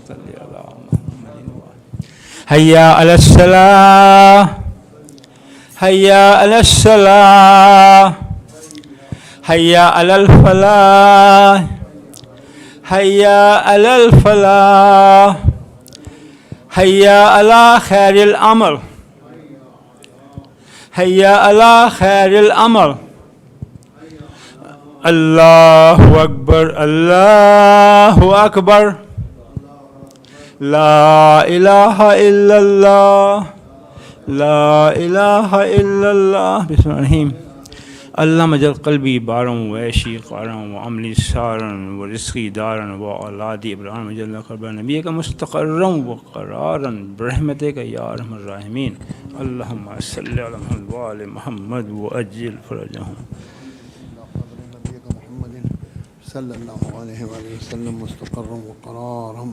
صل على محمد. حي على الصلاة حي على الصلاة حي على الفلاح حي على الفلاح حي على خير الأمر حي على خير الأمر. الله أكبر الله أكبر لا إله إلا الله لا إله إلا الله. بسم الله الرحمن الرحيم. اللهم اجعل قلبي بارا وعيشي قارا وعملي سارا ورزقي دارا وأولادي إبراهيم اجعل قلب نبيك مستقرا وقرارا برحمتك يا أرحم الراحمين. اللهم صل على محمد وآل محمد وأجل فرجهم. صلى الله عليه وآله وسلم مستقرا وقرارا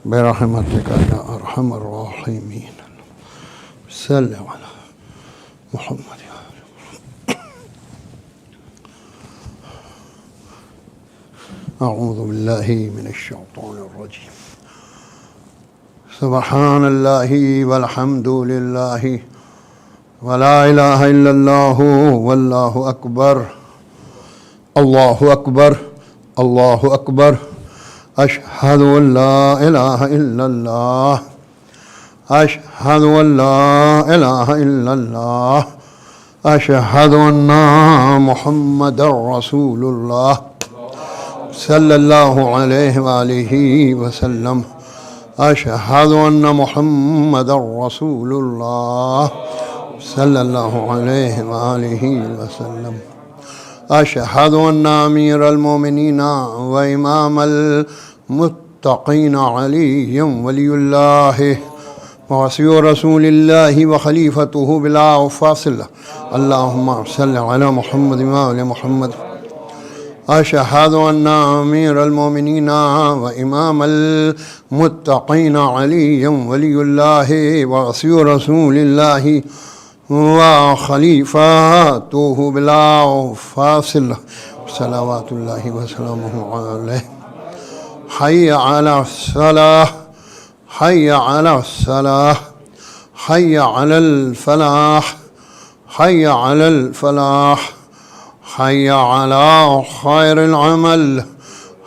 برحمتك يا أرحم الراحمين. صل على محمد. أعوذ بالله من الشيطان الرجيم. سبحان الله والحمد لله ولا إله إلا الله والله أكبر. الله أكبر الله أكبر. أشهد أن لا إله إلا الله أشهد أن لا إله إلا الله أشهد أن محمد رسول الله صلى الله عليه وآله وسلم. أشهد أن محمد رسول الله صلى الله عليه وآله وسلم. أشهد أن أمير المؤمنين وإمام المتقين علي ولي الله ووصي رسول الله وخليفته بلا فاصل. اللهم صل على محمد وآل محمد. أشهد أن أمير المؤمنين وإمام المتقين علي ولي الله ووصي رسول الله وخليفته بلا فاصل صلوات الله وسلامه عليه. حي على الصلاة حي على الصلاة حي على الفلاح حي على الفلاح حي على خير العمل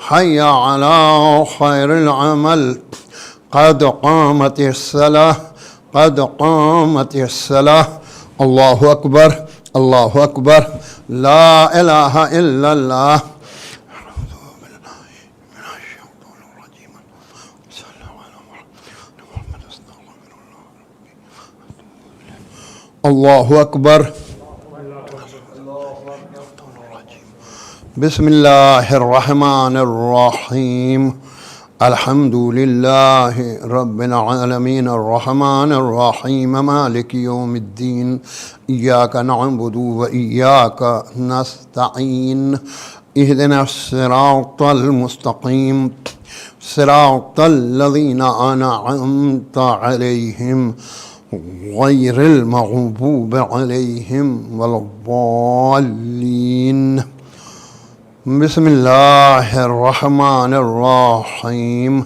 حي على خير العمل. قد قامت الصلاة قد قامت الصلاة. الله أكبر الله أكبر لا إله إلا الله. الله أكبر. بسم الله الرحمن الرحيم. الحمد لله رب العالمين الرحمن الرحيم مالك يوم الدين. إياك نعبد وإياك نستعين. اهدنا الصراط المستقيم صراط الذين أنعمت عليهم غير المغضوب عليهم ولا الضالين. بسم الله الرحمن الرحيم.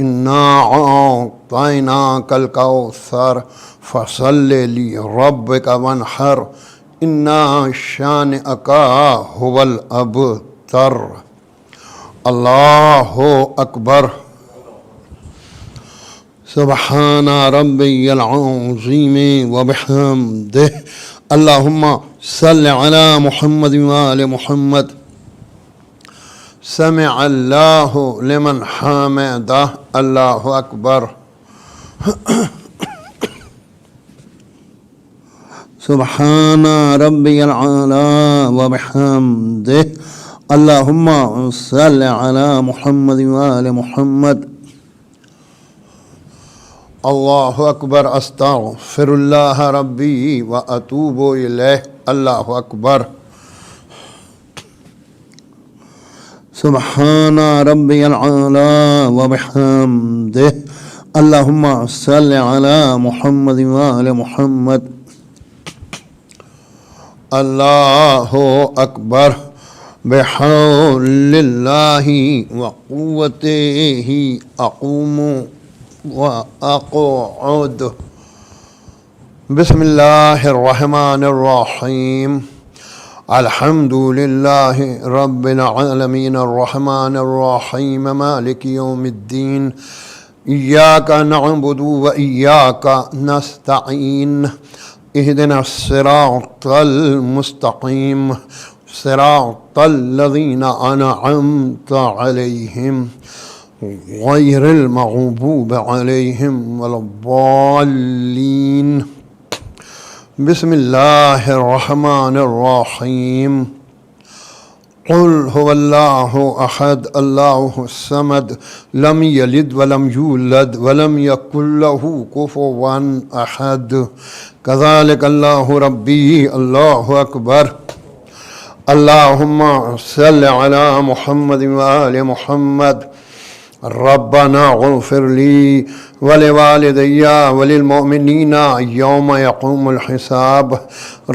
إنا أعطيناك الكوثر فصل لربك وانحر إن شانئك هو الأبتر. الله أكبر. سبحان ربي العظيم وبحمده. اللهم صل على محمد وآل محمد. سمع الله لمن حمده. الله أكبر. سبحان ربي العالى وبحمده. اللهم صل على محمد وآل محمد. الله أكبر. أستغفر الله ربي وأتوب إليه. الله أكبر. سبحان ربي العالى وبحمده. اللهم صل على محمد وآل محمد. الله أكبر. بحول اللہ وقوتہ اقوم واقعد. بسم اللہ الرحمن الرحیم. الحمد للہ رب العالمین الرحمن الرحیم مالک یوم الدین. ایاک نعبد و ایاک نستعین. اہدنا الصراط المستقیم صراط الذین انعمت علیہم غیر المغضوب علیہم ولا الضالین. بسم اللہ الرحمن الرحیم. قل هو اللہ احد اللہ الصمد لم یلد ولم یولد ولم یکن له کفوا احد. کذالک اللہ ربی. اللہ اکبر. اللہم صل علی محمد وآل محمد. ربنا اغفر لی ولوالدی وللمؤمنین یوم یقوم الحساب.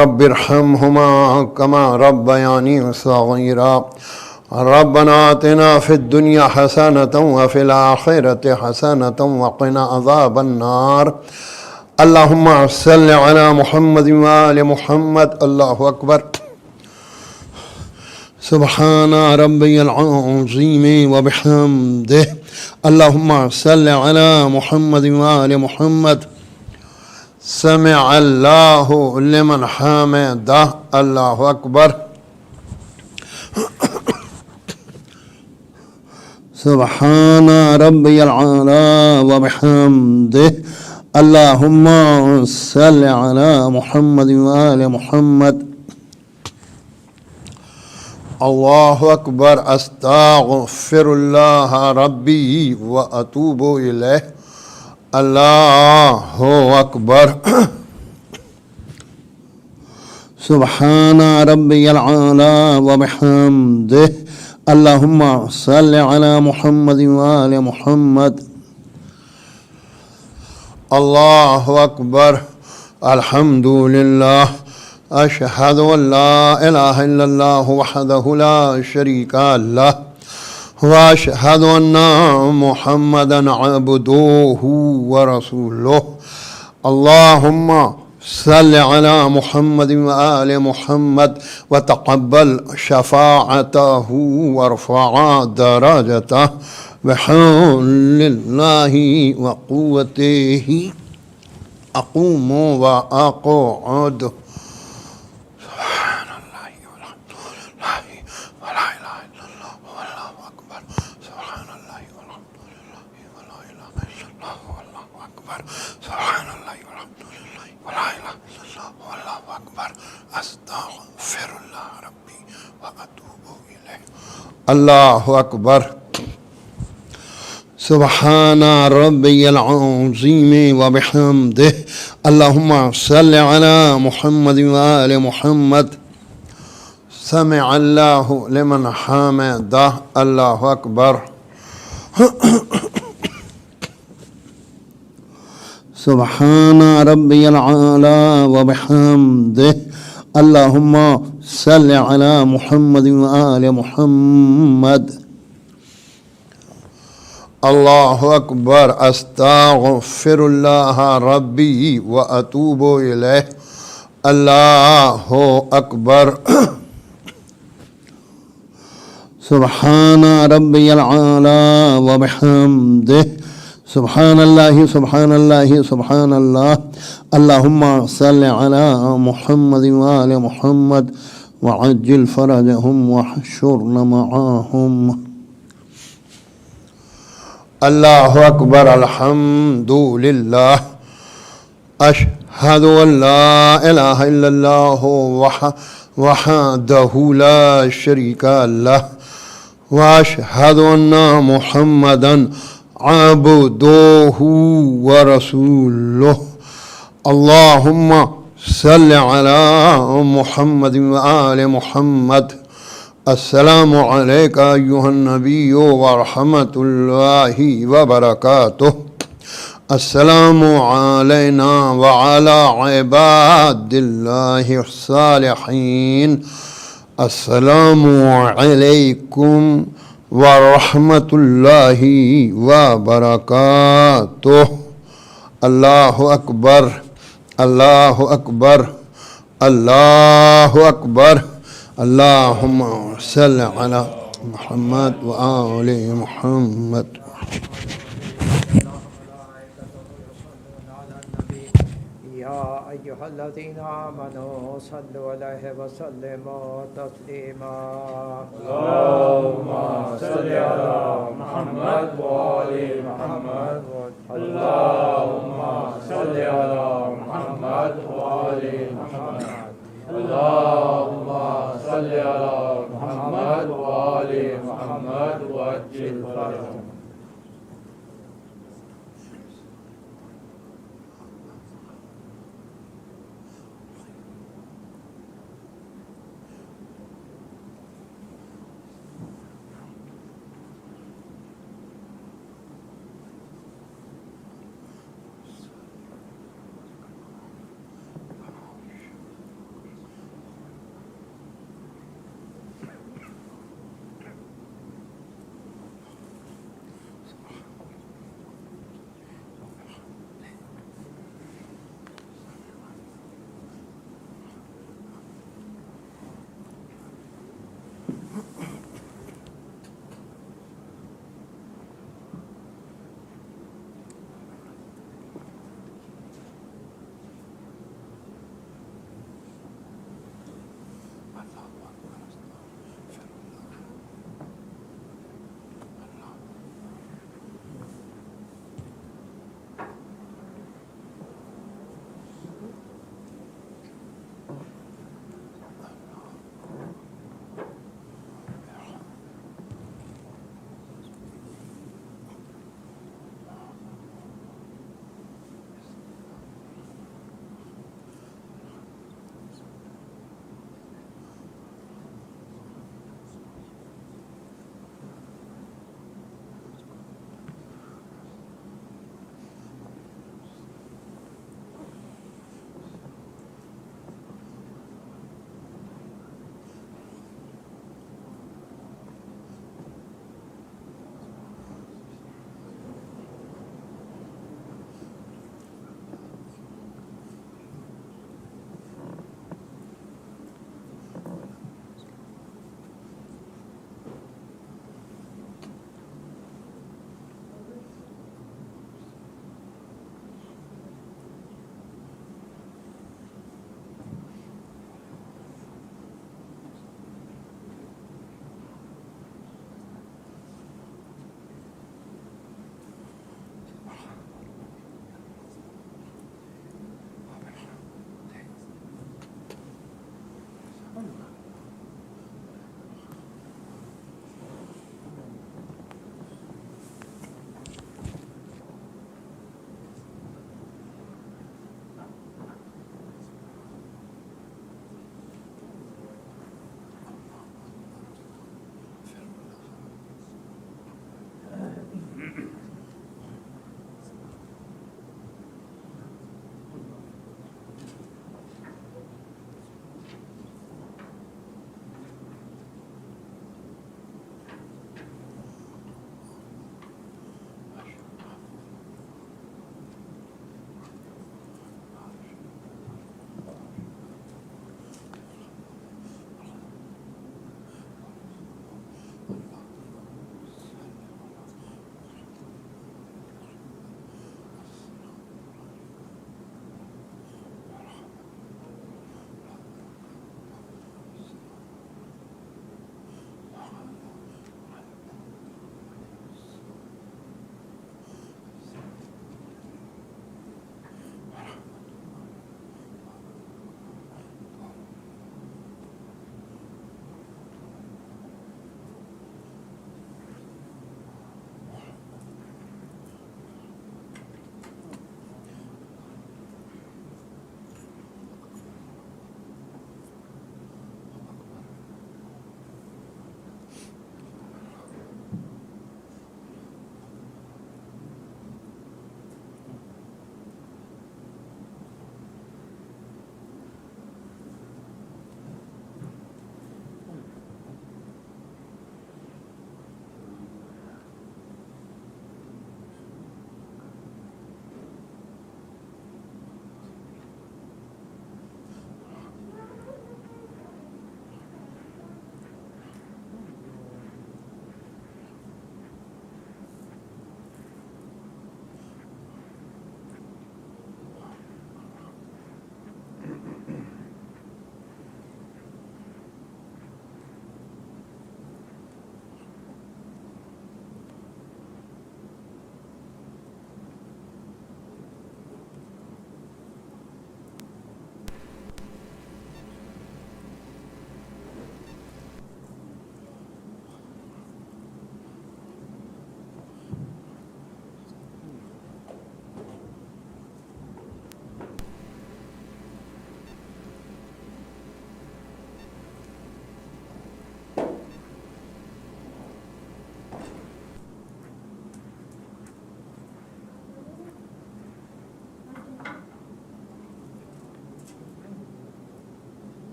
رب ارحمہما کما ربیانی صغیرا. ربنا آتنا فی الدنیا حسنۃ وفی الآخرۃ حسنۃ وقنا عذاب النار. اللہم صل علی محمد وآل محمد. اللہ اکبر. سبحان ربی العظیم وبحمدہ. اللہم صل علی محمد وآل محمد. سمع اللہ لمن حمدہ. اللہ اکبر. سبحان ربی العلی وبحمدہ. اللہم صل علی محمد وآل محمد. اللہ اکبر. استغفر اللہ ربی و اتوب الیہ. اللہ اکبر. سبحان ربی العلی وبحمدہ. اللہم صل علی محمد وآل محمد. اللہ اکبر. الحمد للہ. اشہد ان لا الہ الا اللہ وحدہ لا شریک لہ واشہد ان محمدا عبدہ ورسولہ. اللہم صل علی محمد وآل محمد وتقبل شفاعتہ وارفع درجتہ بحول اللہ وقوتہ اقوم واقعد. اللہ اکبر. سبحان ربی العظیم وبحمدہ. اللہم صل علی محمد وآل محمد. سمع اللہ لمن حمدہ. اللہ اکبر. سبحان ربی العلی وبحمدہ. اللہم صل علی محمد وآل محمد. اللہ اکبر. استغفر اللہ ربی و اتوب الیہ. اللہ اکبر. سبحان ربی العلی وبحمدہ. سبحان اللہ سبحان اللہ سبحان اللہ. اللہم صل علی محمد وآل محمد وعجل فرجہم واحشرنا معاہم. اللہ اکبر. الحمد للہ. اشہد ان لا الہ الا اللہ وحدہ لا شریک لہ واشہد ان محمدا عبدہ ورسولہ. اللہم صل علی محمد وآل محمد. السلام علیکہ ایہا النبی ورحمۃ اللہ وبرکاتہ. السلام علینا وعلی عباد اللہ الصالحین. السلام علیکم ورحمۃ اللہ وبرکاتہ. اللہ اکبر، اللہ اکبر، اللہ اکبر. اللہم صلی علی محمد و آل محمد. يا أيها الذين آمنوا صلوا عليه وسلموا تسليما. اللهم صل على محمد وآل محمد. اللهم صل على محمد وآل محمد. اللهم صل على محمد وآل محمد وعجل فرجهم.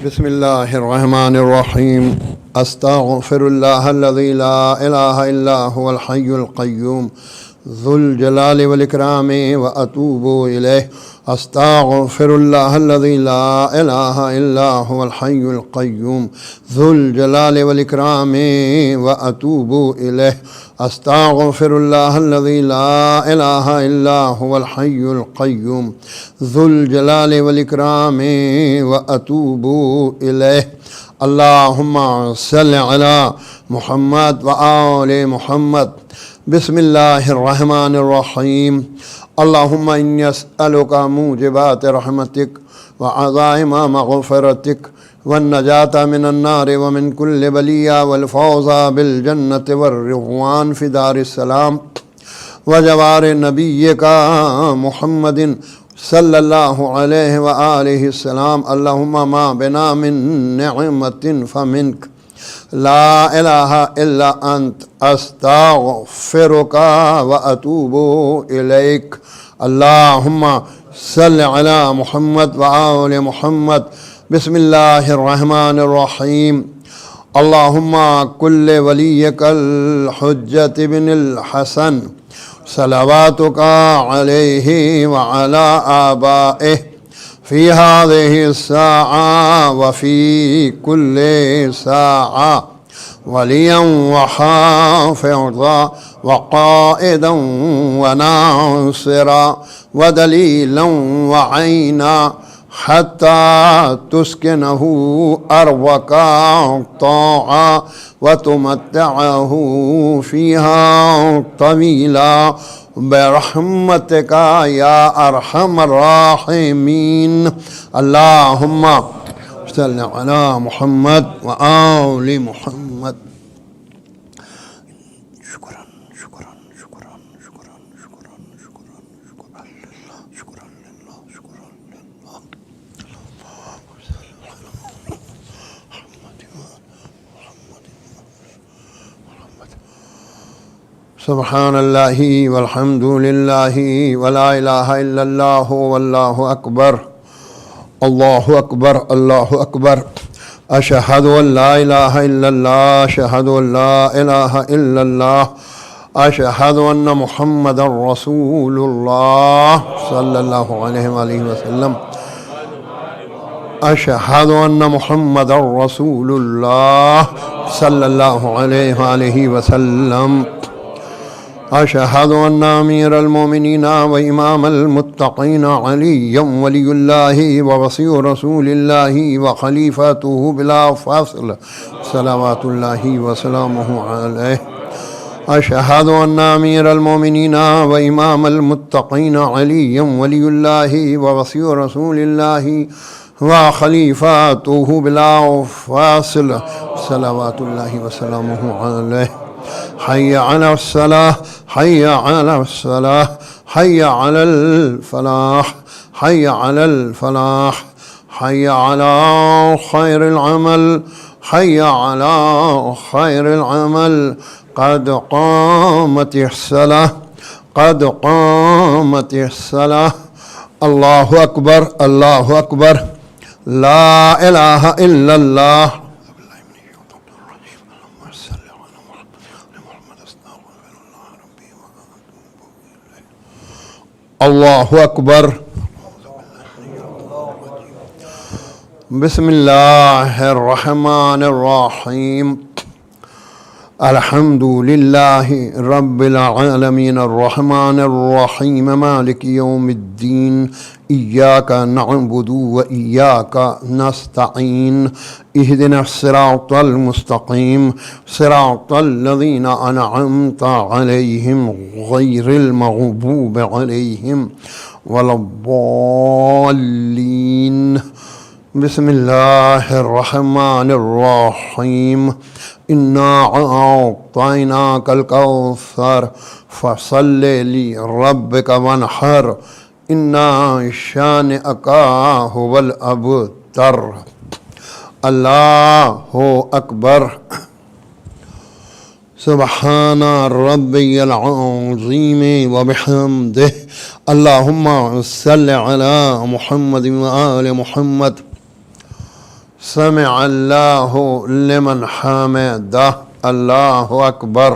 بسم الله الرحمن الرحيم. أستغفر الله الذي لا إله إلا هو الحي القيوم ذو الجلال والإكرام وأتوب إليه. أستغفر الله الذي لا إله إلا هو الحي القيوم ذو الجلال والإكرام وأتوب إليه. أستغفر الله الذي لا إله إلا هو الحي القيوم ذو الجلال والإكرام وأتوب إليه. اللهم صل على محمد وآل محمد. بسم الله الرحمن الرحيم. اللهم إني أسألك موجبات رحمتك وعزائم مغفرتك والنجاة من النار ومن كل بلية والفوز بالجنة والرضوان في دار السلام وجوار نبيك محمد صلى الله عليه وآله السلام. اللهم ما بنا من نعمة فمنك لا إله إلا أنت أستغفرك وأتوب إليك. اللهم صل على محمد وآل محمد. بسم الله الرحمن الرحيم. اللهم كل وليك الحجة بن الحسن صلواتك عليه وعلى آبائه في هذه الساعة وفي كل ساعة وليا وحافظا وقائدا وناصرا ودليلا وعينا حتى تسكنه أرضك طاعة وتمتعه فيها طويلا برحمتك يا أرحم الراحمين. اللهم صل على محمد وآل محمد. شكرا شكرا شكرا شكرا شكرا شكرا شكرا لله شكرا لله شكرا لله. سبحان الله والحمد لله ولا إله إلا الله والله أكبر. الله أكبر الله أكبر. أشهد أن لا إله إلا الله أشهد أن لا إله إلا الله أشهد أن محمد رسول الله صلى الله عليه وآله وسلم. أشهد أن محمد رسول الله صلى الله عليه وآله وسلم. أشهد أن أمير المؤمنين وإمام المتقين عليا ولي الله ووصي رسول الله وخليفته بلا فاصل صلوات الله وسلامه عليه. أشهد أن أمير المؤمنين وإمام المتقين عليا ولي الله ووصي رسول الله وخليفته بلا فاصل صلوات الله وسلامه عليه. حي على الصلاة حي على الصلاة حي على الفلاح حي على الفلاح حي على خير العمل حي على خير العمل. قد قامت الصلاة قد قامت الصلاة. الله أكبر الله أكبر. لا إله إلا الله. الله أكبر. بسم الله الرحمن الرحيم. الحمد لله رب العالمين الرحمن الرحيم مالك يوم الدين. إياك نعبد وإياك نستعين. اهدنا الصراط المستقيم صراط الذين أنعمت عليهم غير المغضوب عليهم ولا الضالين. بسم الله الرحمن الرحيم. إنا أعطيناك الكوثر فصل لربك وانحر إن شانئك هو الأبتر. الله أكبر. سبحان ربي العظيم وبحمده. اللهم صل على محمد وآل محمد. سمع اللہ لمن حمدہ اللہ اکبر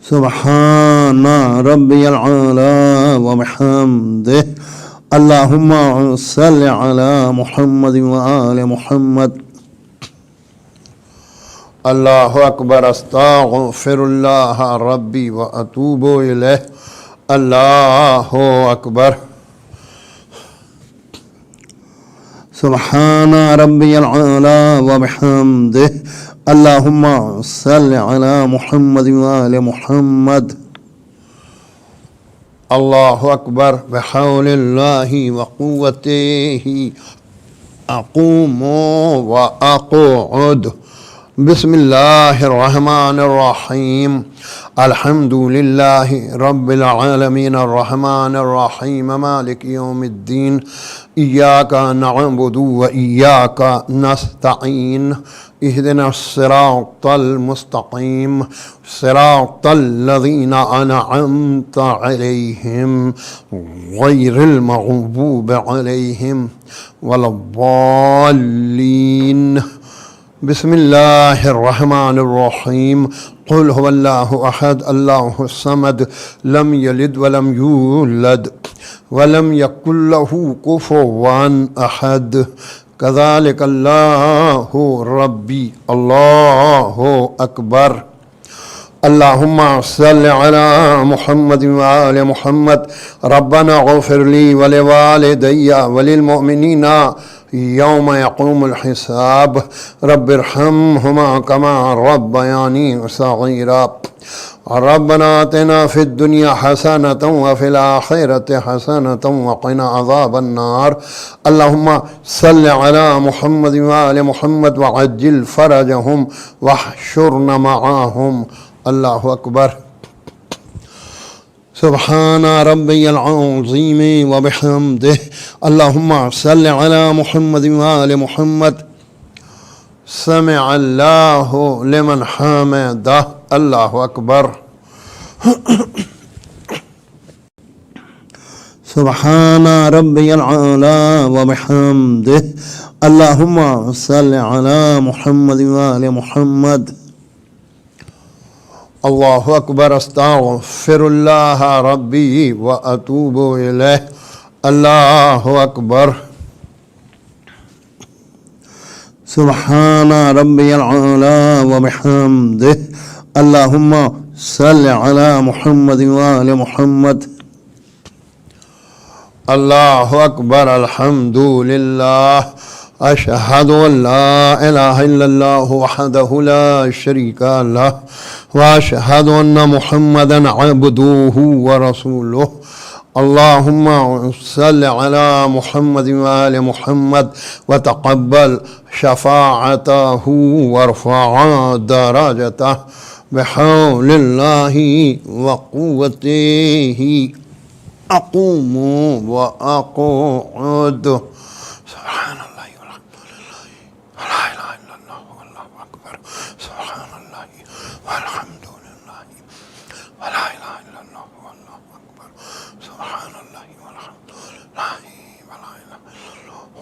سبحان ربی العلی وبحمدہ اللہم صل علی محمد وآل محمد اللہ اکبر استغفر اللہ ربی واتوب الیہ اللہ اکبر سبحان ربی العلی وبحمدہ اللہم صل علی محمد وآل محمد اللہ اکبر بحول اللہ وقوتہ اقوم واقعد بسم اللہ الرحمن الرحیم الحمد للہ رب العالمین الرحمن الرحیم مالک یوم الدین ایاک نعبد و ایاک نستعین اہدنا الصراط المستقیم صراط الذین انعمت علیہم غیر المغضوب علیہم ولا الضالین بسم اللہ الرحمن الرحیم قل هو اللہ احد اللہ الصمد لم یلد ولم یولد ولم یکن له کفوا احد کذالک اللہ ربی اللہ اکبر اللہم صل علی محمد وآل محمد ربنا اغفر لی ولوالدی وللمؤمنین یوم یقوم الحساب رب ارحمہما کما ربیانی صغیرا ربنا آتنا فی الدنیا حسنة وفی الآخرة حسنة وقنا عذاب النار اللہم صل علی محمد وآل محمد وعجل فرجہم واحشرنا معاہم اللہ اکبر سبحان ربی العظیم وبحمدہ اللہم صل علی محمد وآل محمد سمع اللہ لمن حمدہ اللہ اکبر سبحان ربی العلی وبحمدہ اللہم صل علی محمد وآل محمد اللہ اکبر استغفر اللہ ربی واتوب الیہ اللہ اکبر سبحان ربی العلی وبحمدہ اللہم صل علی محمد وآل محمد اللہ اکبر الحمد للہ اشہد ان لا الہ الا اللہ وحدہ لا شریک لہ واشہد ان محمدا عبدہ ورسولہ اللہم صل علی محمد وآل محمد وتقبل شفاعتہ وارفع درجتہ بحول اللہ وقوتہ اقوم واقعد سبحان اللہ لا الہ الا اللہ واللہ اکبر سبحان اللہ والحمد للہ ولا الہ الا اللہ واللہ اکبر سبحان اللہ والحمد للہ ولا الہ الا اللہ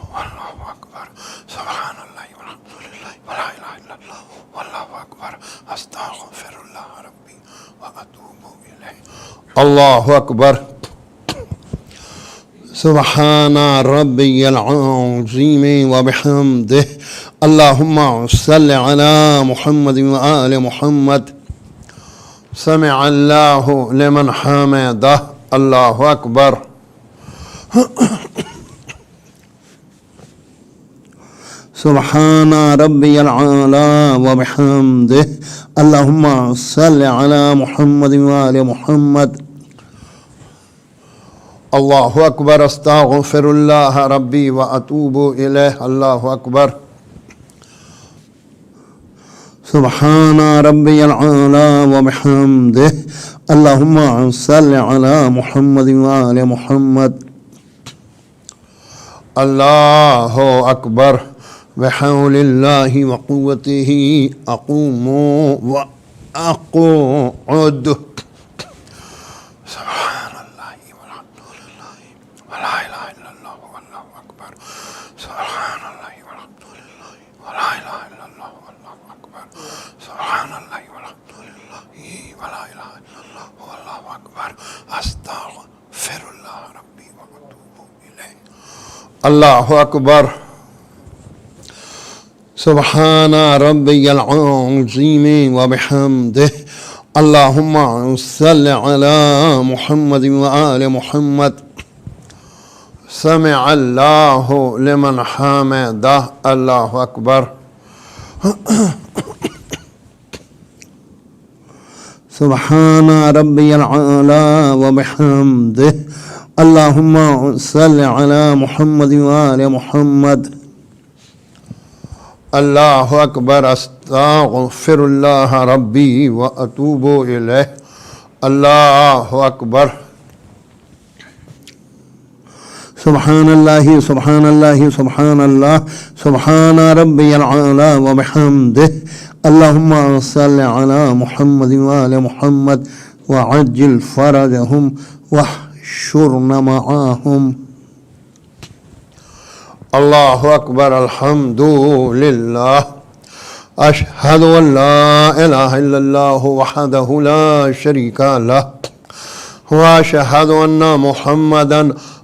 واللہ اکبر سبحان اللہ والحمد للہ ولا الہ الا اللہ واللہ اکبر استغفر اللہ ربی واتوب الیہ اللہ اکبر سبحان ربی العظیم وبحمدہ اللہم صل علی محمد وآل محمد سمع اللہ لمن حمدہ اللہ اکبر سبحان ربی العلی وبحمدہ اللہم صل علی محمد وآل محمد اللہ اکبر استغفر اللہ ربی واتوب الیہ اللہ اکبر سبحان ربی العلی وبحمدہ اللہم صل علی محمد وآل محمد اللہ اکبر بحول اللہ وقوتہ اقوم واقعد سبحان اللہ والحمد للہ ولا الله أكبر. سبحان ربي العظيم وبحمده. اللهم صل على محمد وآل محمد. سمع الله لمن حمده. الله أكبر. سبحان ربي العلى وبحمده. اللهم صل على محمد وآل محمد. الله أكبر. أستغفر الله ربي وأتوب إليه. الله أكبر. سبحان الله سبحان الله سبحان الله. سبحان ربي العلى وبحمده. اللهم صل على محمد وآل محمد وعجل فرجهم واحشرنا معهم. الله أكبر. الحمد لله. أشهد أن لا إله إلا الله وحده لا شريك له وأشهد أن محمدا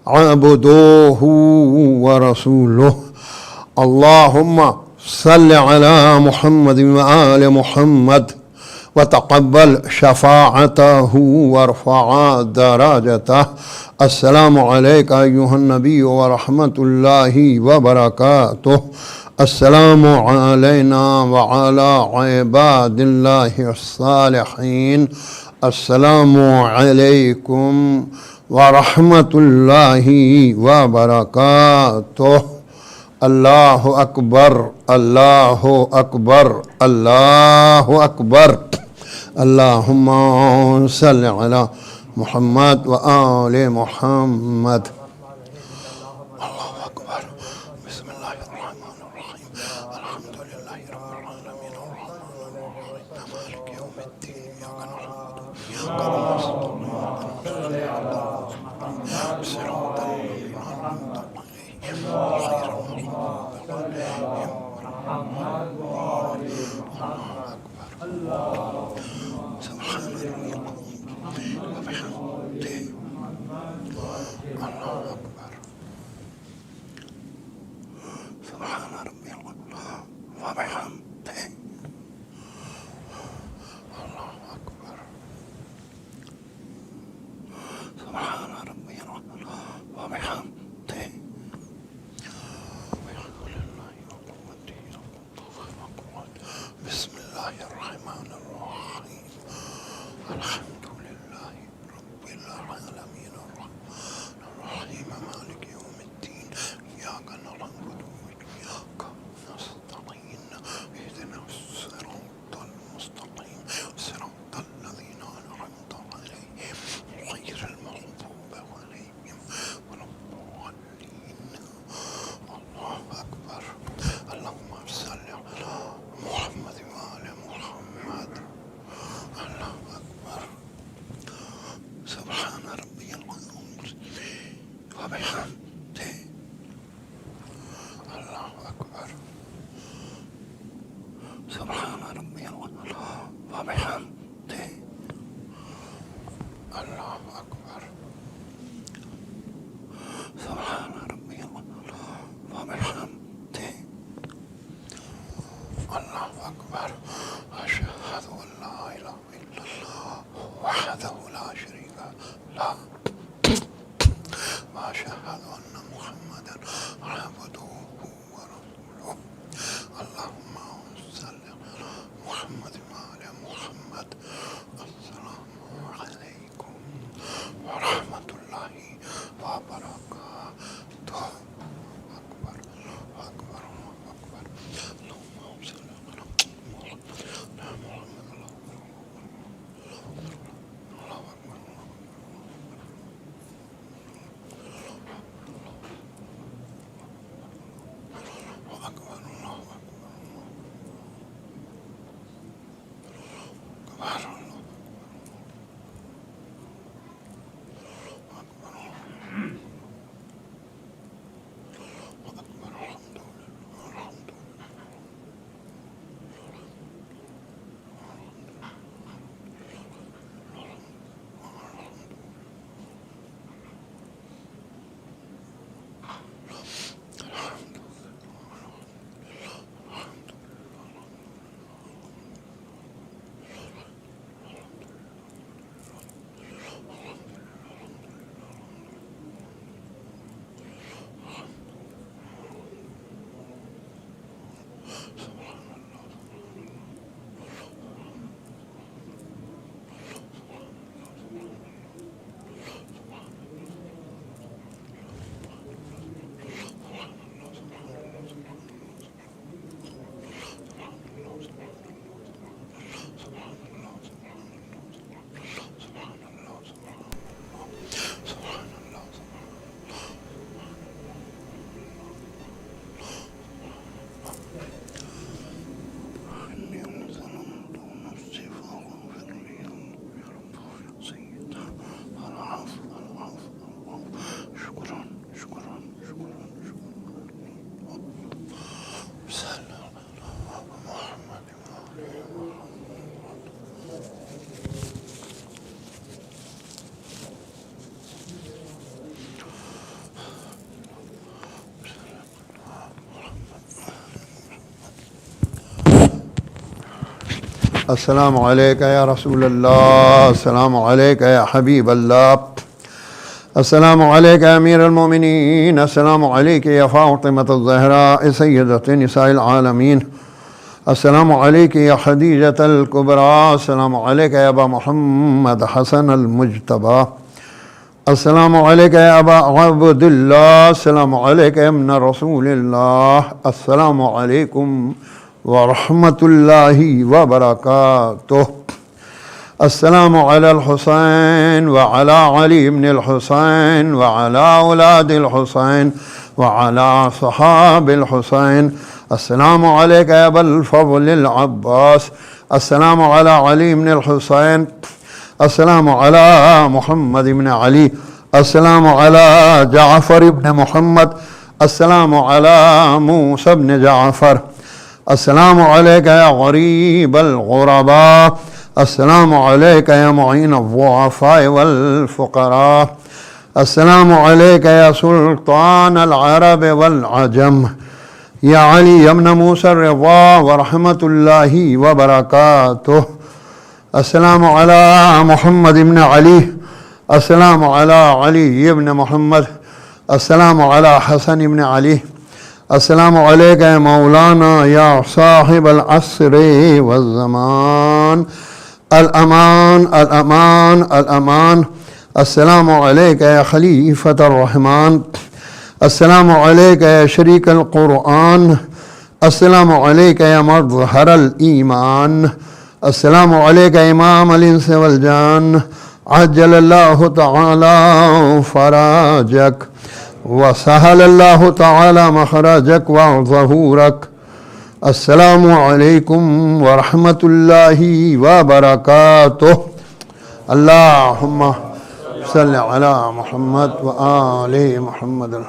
عبده ورسوله. اللهم صل على محمد وآل محمد وتقبل شفاعته وارفع درجته. السلام عليك أيها النبي ورحمة الله وبركاته. السلام علينا وعلى عباد الله الصالحين. السلام عليكم ورحمة الله وبركاته. الله أكبر الله أكبر الله أكبر. اللهم صل على محمد وآل محمد. الله أكبر. بسم الله الرحمن الرحيم. الحمد لله رب العالمين الرحمن الرحيم مالك يوم الدين. إياك نعبد وإياك نستعين. صراط الذين أنعمت عليهم غير المغضوب عليهم ولا الضالين. سبحان ربي وبحمده. الله أكبر. سبحان ربي وبحمده. الله أكبر. سبحان ربي وبحمده. بسم الله الرحمن الرحيم. الحمد لله رب العالمين الرحمن الرحيم مالك يوم الدين. إياك نعبد وإياك نستعين. اهدنا الصراط المستقيم صراط الذين أنعمت عليهم غير المغضوب عليهم ولا الضالين. الله أكبر. اللهم صل على محمد وآل محمد. الله أكبر. سبحان ربي العظيم وبحمده. الله أكبر. سبحان ربي العظيم وبحمده. الله أكبر. سبحان ربي العظيم وبحمده. الله أكبر. أشهد أن لا إله إلا الله وحده لا شريك له وأشهد أن محمدا عبده ورسوله. اللهم صل على محمد وآل محمد. السلام عليكم ورحمة الله وبركاته. أكبر أكبر أكبر. اللهم صل على محمد. الله أكبر. الله أكبر. الله أكبر. السلام عليك يا رسول الله، السلام عليك يا حبيب الله، السلام عليك يا أمير المؤمنين، السلام عليك يا فاطمة الزهراء سيدة نساء العالمين، السلام عليك يا خديجة الكبرى، السلام عليك يا أبا محمد حسن المجتبى، السلام عليك يا أبا عبد الله، السلام عليك يا ابن رسول الله، السلام عليكم ورحمة الله وبركاته. السلام على الحسين وعلى علي بن الحسين وعلى أولاد الحسين وعلى صحاب الحسين. السلام عليك يا أبا الفضل العباس، السلام على علي بن الحسين، السلام على محمد بن علي، السلام على جعفر بن محمد، السلام على موسى بن جعفر. السلام عليك يا غريب الغرباء، السلام عليك يا معين الضعفاء والفقراء، السلام عليك يا سلطان العرب والعجم، يا علي بن موسى الرضا ورحمة الله وبركاته. السلام على محمد بن علي، السلام على علي بن محمد، السلام على حسن بن علي. السلام عليك يا مولانا يا صاحب العصر والزمان، الأمان الأمان الأمان. السلام عليك يا خليفة الرحمن، السلام عليك يا شريك القرآن، السلام عليك يا مظهر الإيمان، السلام عليك يا إمام الإنس والجان، عجل الله تعالى فرجك وسهل الله تعالى مخرجك وظهورك. السلام عليكم ورحمة الله وبركاته. اللهم صل على محمد وآل محمد.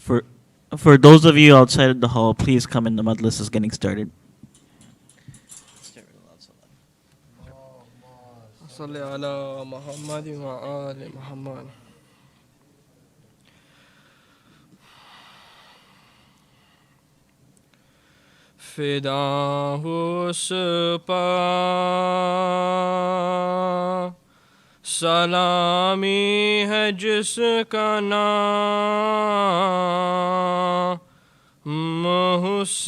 For those of you outside the hall, please come in. The Majlis is getting started. صلی علی محمد و آل محمد. فدا اس پا سلامی ہے جس کا نام حسین.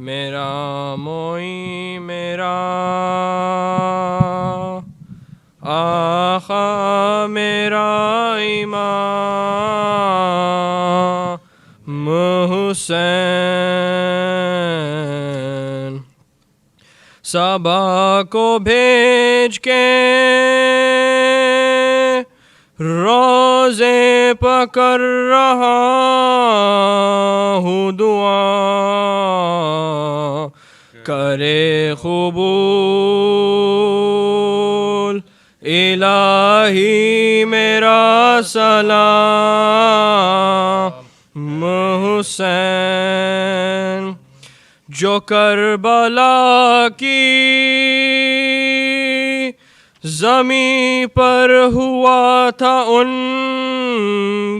میرا موئی میرا آقا میرا امام حسین. صبا کو بھیج کے روزے پکڑ رہا ہوں دعا کرے قبول الہی میرا سلام حسین. جو کربلا کی زمین پر ہوا تھا ان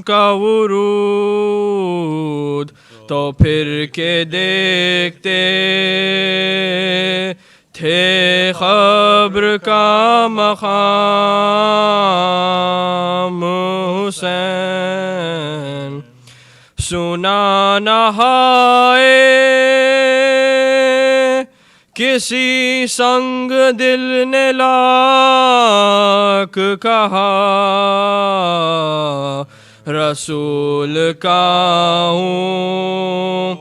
کا ورود تو پھر کے دیکھتے تھے قبر کا مقام حسین. سنا نہائے کسی سنگ دل نے لاکھ کہا رسول کا ہوں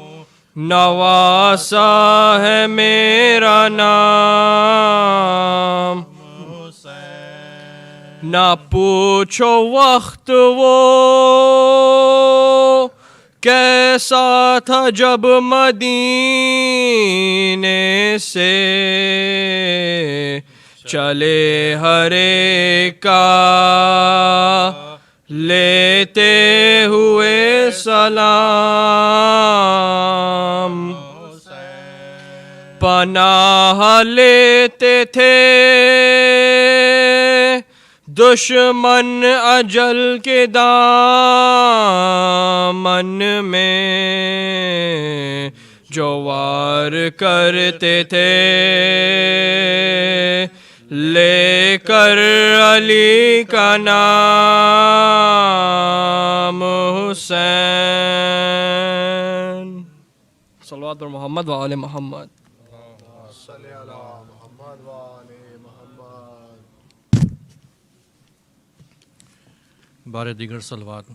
نواسا ہے میرا نام. نہ پوچھو وقت وہ کیسا تھا جب مدینے سے چلے ہر ایک کا لیتے ہوئے سلام. پناہ لیتے تھے دشمن اجل کے دامن میں جو وار کرتے تھے لے کر علی کا نام حسین. صلوات پر محمد و آل محمد. بارے دیگر صلوات.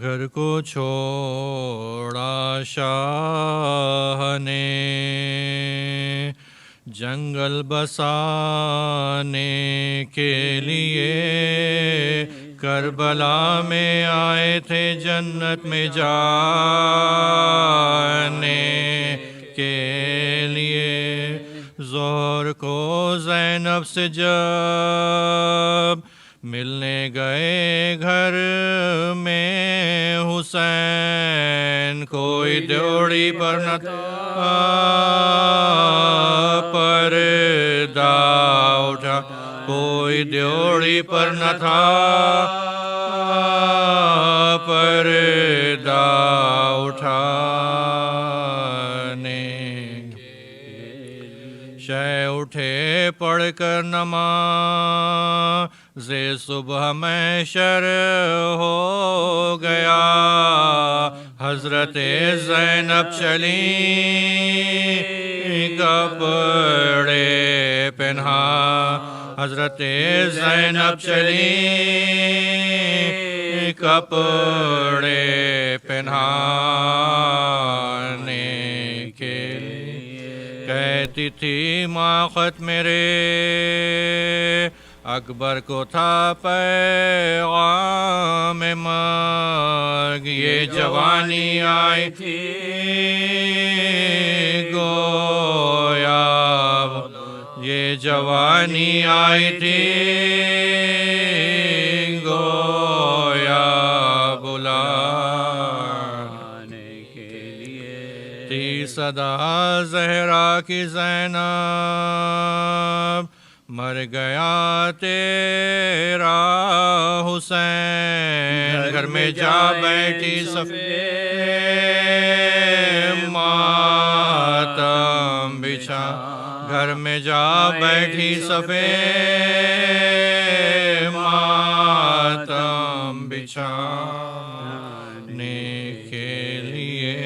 گھر کو چھوڑا شاہ نے جنگل بسانے کے لیے کربلا میں آئے تھے جنت میں جانے کے لیے. ظہر کو زینب سے جب ملنے گئے گھر میں حسین کوئی ڈیوڑی پر نہ تھا پردہ اٹھا کوئی ڈیوڑی پر نہ تھا پردہ اٹھانے. شے اٹھے پڑھ کر نماز صبح میں شر ہو گیا. حضرت زینب چلی کپڑے پہنا حضرت زینب چلی کپڑے پہنانے کے لیے. کہتی تھی ماں خط میرے اکبر کو تھا پیغام مرگ یہ جوانی آئی تھی گویا جوانی آئی تھی گویا بلانے کے لیے تھی صدا زہرا کی زینب مر گیا تیرا حسین گھر میں جا بیٹھی صفے ماتم بچھا گھر میں جا بیٹھی صفے ماتم بچھانے کے لیے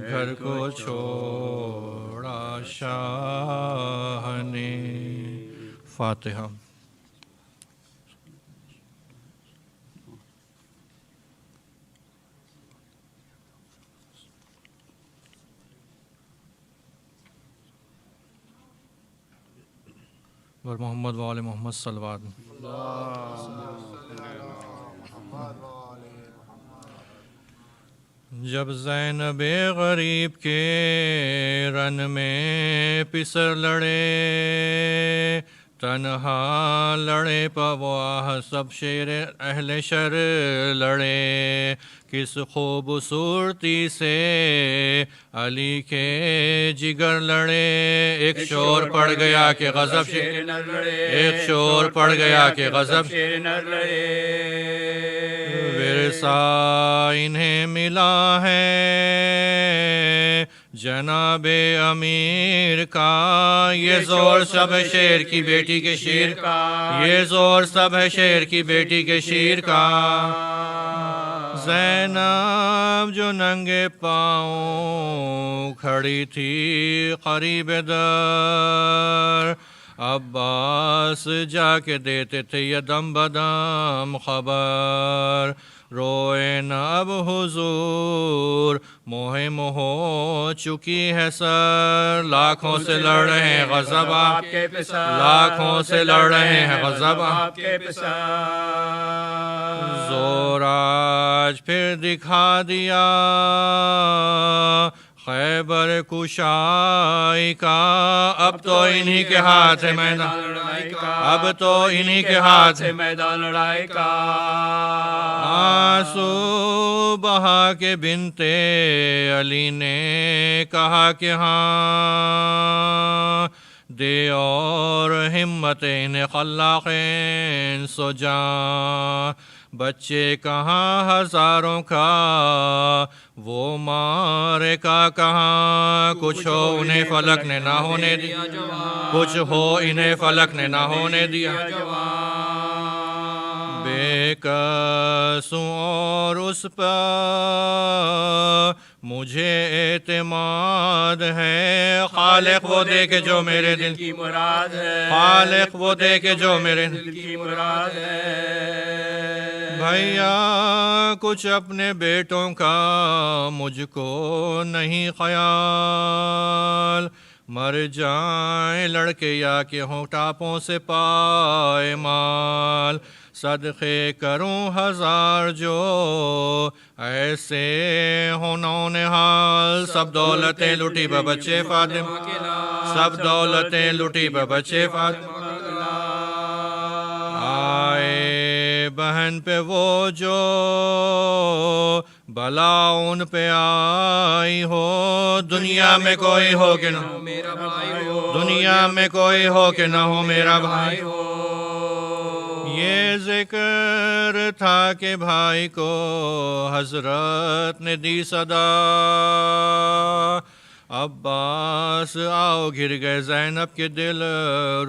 گھر کو چھوڑا شاہ نے فاتحہ ور محمد وآل محمد صلوات جب زینب غریب کے رن میں پسر لڑے تنہا لڑے پواہ سب شیر اہل شر لڑے کس خوبصورتی سے علی کے جگر لڑے ایک شور پڑ گیا کہ غضب شیر نر لڑے ایک شور پڑ گیا کہ غضب شیر نر لڑے ورثہ انہیں ملا ہے جناب امیر کا یہ زور سب ہے شیر کی بیٹی کے شیر کا یہ زور سب ہے شیر کی بیٹی کے شیر کا زینب جو ننگے پاؤں کھڑی تھی قریب در عباس جا کے دیتے تھے یہ دم بدم خبر روئے نہ اب حضور مہم ہو چکی ہے سر لاکھوں سے لڑ رہے ہیں غضب آپ کے پسر لاکھوں سے لڑ رہے ہیں غضب آپ کے پسر زور آج پھر دکھا دیا خیبر کشائی کا اب تو انہی کے ہاتھ ہے میدان لڑائی کا اب تو انہی کے ہاتھ ہے میدان لڑائی کا آنسو بہا کے بنتے علی نے کہا کہ ہاں دے اور ہمت انہیں خلاقین سو جاں بچے کہاں ہزاروں کا وہ مارے کا کہاں کچھ ہو انہیں فلک نے نہ ہونے دیا کچھ ہو انہیں فلک نے نہ ہونے دیا بے قصوں اور اس پر مجھے اعتماد ہے خالق وہ دے کے جو میرے دل کی مراد ہے خالق وہ دے کے جو میرے دل کی مراد ہے بھیا کچھ اپنے بیٹوں کا مجھ کو نہیں خیال مر جائیں لڑکے یا کہ ہوں ٹاپوں سے پائے مال صدقے کروں ہزار جو ایسے ہونوں نے حال سب دولتیں لٹی بچے فاطمہ سب دولتیں لٹی بچے فاطمہ آئے بہن پہ وہ جو بلا ان پہ آئی ہو دنیا میں کوئی ہو کہ نہ ہو میرا بھائی ہو دنیا میں کوئی ہو کہ نہ ہو میرا بھائی ہو یہ ذکر تھا کہ بھائی کو حضرت نے دی صدا عباس آؤ گر گئے زینب کے دل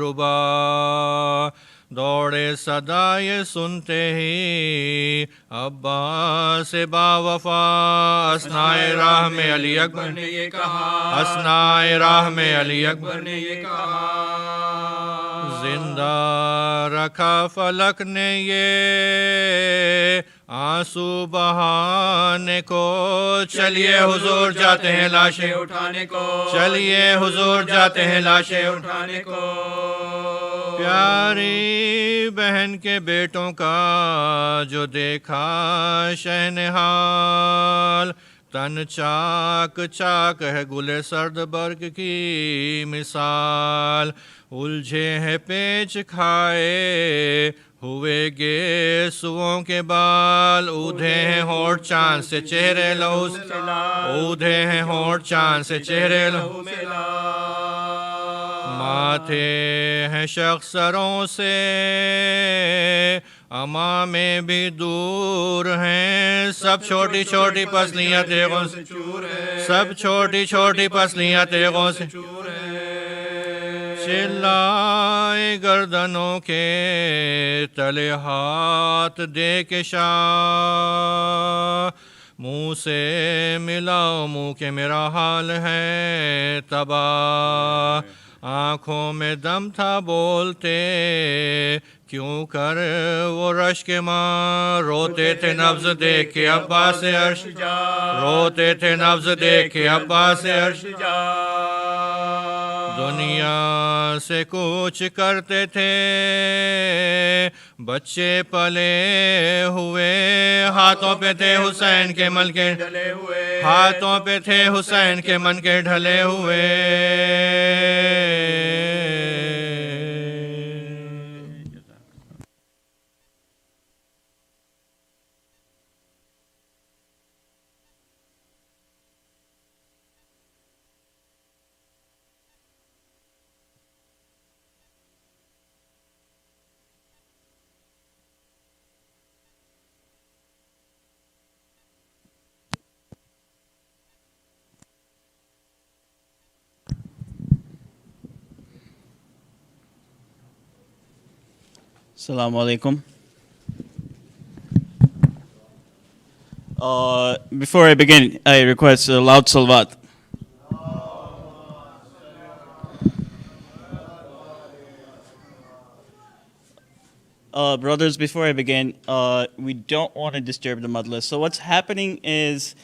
ربا دوڑے صدا یہ سنتے ہی عباس با وفا اسنائے راہ میں علی اکبر نے یہ کہا اسنائے راہ میں علی اکبر نے یہ کہا زندہ رکھا فلک نے یہ آنسو بہانے کو چلیے حضور جاتے ہیں لاشیں اٹھانے کو چلیے حضور جاتے ہیں لاشیں اٹھانے کو پیاری بہن کے بیٹوں کا جو دیکھا شہنحال तन चाक चाक है गुले सर्द बर्ग की मिसाल, उलझे हैं पेच खाए हुए गेसुओं के बाल, ऊधे हैं होठ चांद से चेहरे लहू से लाल, ऊधे हैं होठ चांद से चेहरे लहू से लाल, माथे हैं शख्सरों से अमा में भी दूर हैं, सब छोटी छोटी पसलियां तेगों से चूर हैं, सब छोटी छोटी पसलियां तेगों से चूर हैं, चिल्लाए गर्दनों के तले हाथ दे के शाह, मुँह से मिलाओ मुँह के मेरा हाल है तबाह, आँखों में दम था बोलते क्यों कर वो रश के माँ, रोते थे नब्ज़ देख के अब्बास अर्श जा, रोते थे नब्ज़ देख के अब्बास अर्श जा, दुनिया से कुछ करते थे बच्चे पले हुए, हाथों पे थे हुसैन के मन के ढले हुए, हाथों पे थे हुसैन के मन के ढले हुए। Assalamu alaikum. Before I begin, I request a loud salawat. Brothers, before I begin, we don't want to disturb the Majlis. So what's happening is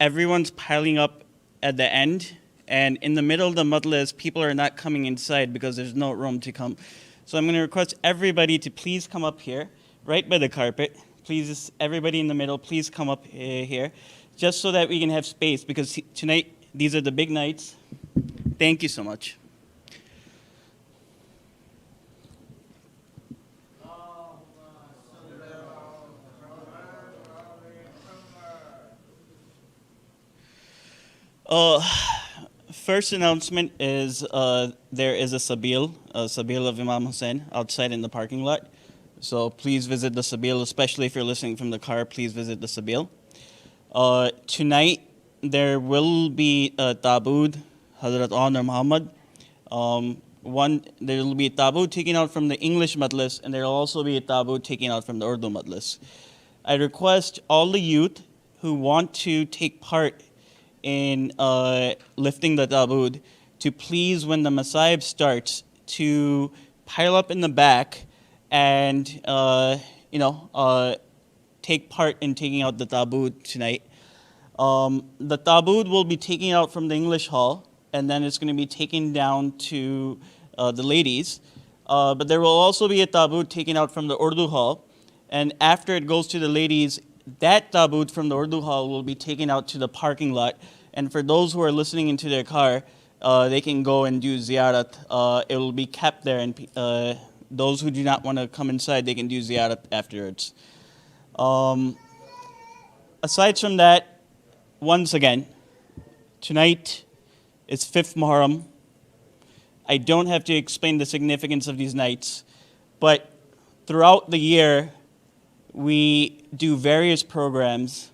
everyone's piling up at the end, and in the middle of the Majlis, people are not coming inside because there's no room to come. So I'm going to request everybody to please come up here, right by the carpet. Please, everybody in the middle, please come up here, just so that we can have space, because tonight, these are the big nights. Thank you so much. First announcement is there is a Sabil of Imam Hussein outside in the parking lot. So please visit the Sabil, especially if you're listening from the car, please visit the Sabil. Tonight, there will be a Tabood, Hazrat Honor Muhammad. There will be a Tabood taken out from the English Majlis, and there will also be a Tabood taken out from the Urdu Majlis. I request all the youth who want to take part in lifting the Tabood to please, when the Masaib starts, to pile up in the back and take part in taking out the Tabood tonight. The Tabood will be taken out from the English hall, and then it's going to be taken down to the ladies. But there will also be a Tabood taken out from the Urdu hall, and after it goes to the ladies, that Tabood from the Urdu hall will be taken out to the parking lot. And for those who are listening into their car, they can go and do ziyarat. It will be kept there, and those who do not want to come inside, they can do ziyarat afterwards. Aside from that, once again, tonight is 5th Muharram. I don't have to explain the significance of these nights, but throughout the year, we do various programs.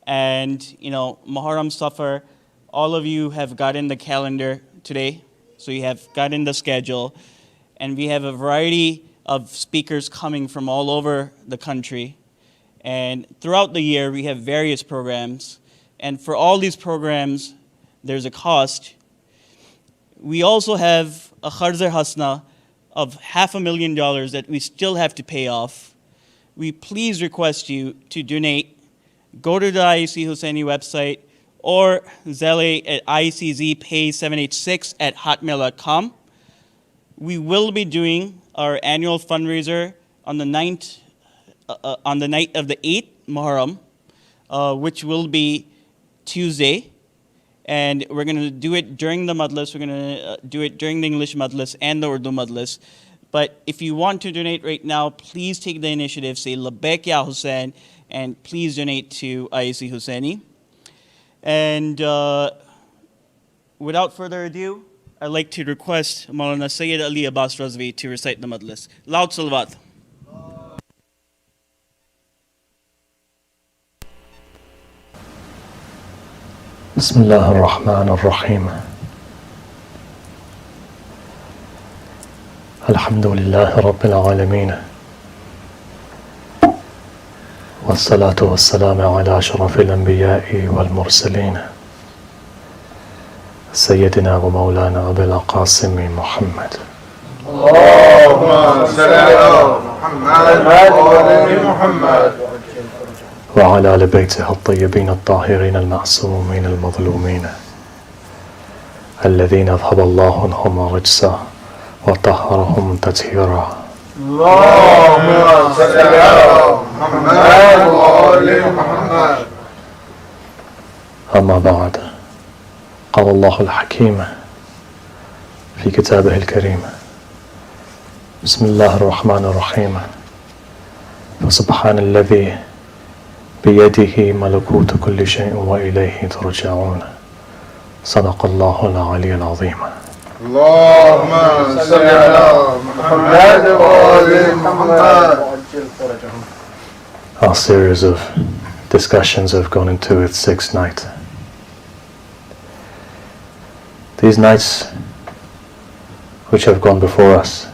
And, Muharram Safar, all of you have gotten the calendar today, so you have gotten the schedule. And we have a variety of speakers coming from all over the country. And throughout the year, we have various programs. And for all these programs, there's a cost. We also have a Kharza Hasna of $500,000 that we still have to pay off. We please request you to donate. Go to the IEC HUSAINI website or Zelle at IECZPay786@hotmail.com. We will be doing our annual fundraiser on the night of the 8th Muharram, which will be Tuesday, and we're going to do it during the Majlis. We're going to do it during the English Majlis and the Urdu Majlis. But if you want to donate right now, please take the initiative, say Labbaik Ya Hussain, and please donate to IEC HUSAINI. And without further ado, I'd like to request Maulana Syed Ali Abbas Razawi to recite the Majlis. Loud salawat. بسم الله الرحمن الرحيم الحمد لله رب العالمين والصلاة والسلام على أشرف الأنبياء والمرسلين سيدنا ومولانا أبي القاسم محمد اللهم صل على محمد وآل محمد وعلى آل بيته الطيبين الطاهرين المعصومين المظلومين الذين أذهب الله عنهم الرجس وطهرهم تطهيرا اللهم صل على محمد وآل محمد. أما بعد، قال الله الحكيم في كتابه الكريم: بسم الله الرحمن الرحيم، فسبحان الذي بيده ملكوت كل شيء وإليه ترجعون. صدق الله العلي العظيم. اللهم صل على محمد وآل محمد. Our series of discussions have gone into its sixth night. These nights which have gone before us,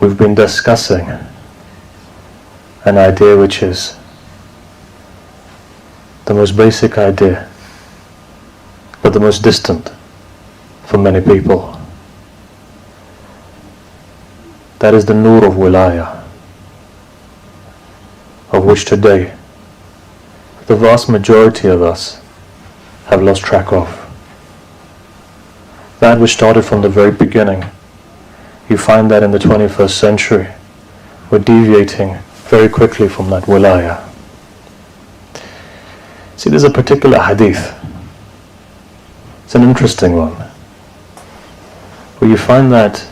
we've been discussing an idea which is the most basic idea, but the most distant for many people. That is the nur of wilayah, of which today the vast majority of us have lost track of. That which started from the very beginning, you find that in the 21st century we're deviating very quickly from that wilayah. See, there's a particular hadith. It's an interesting one, where you find that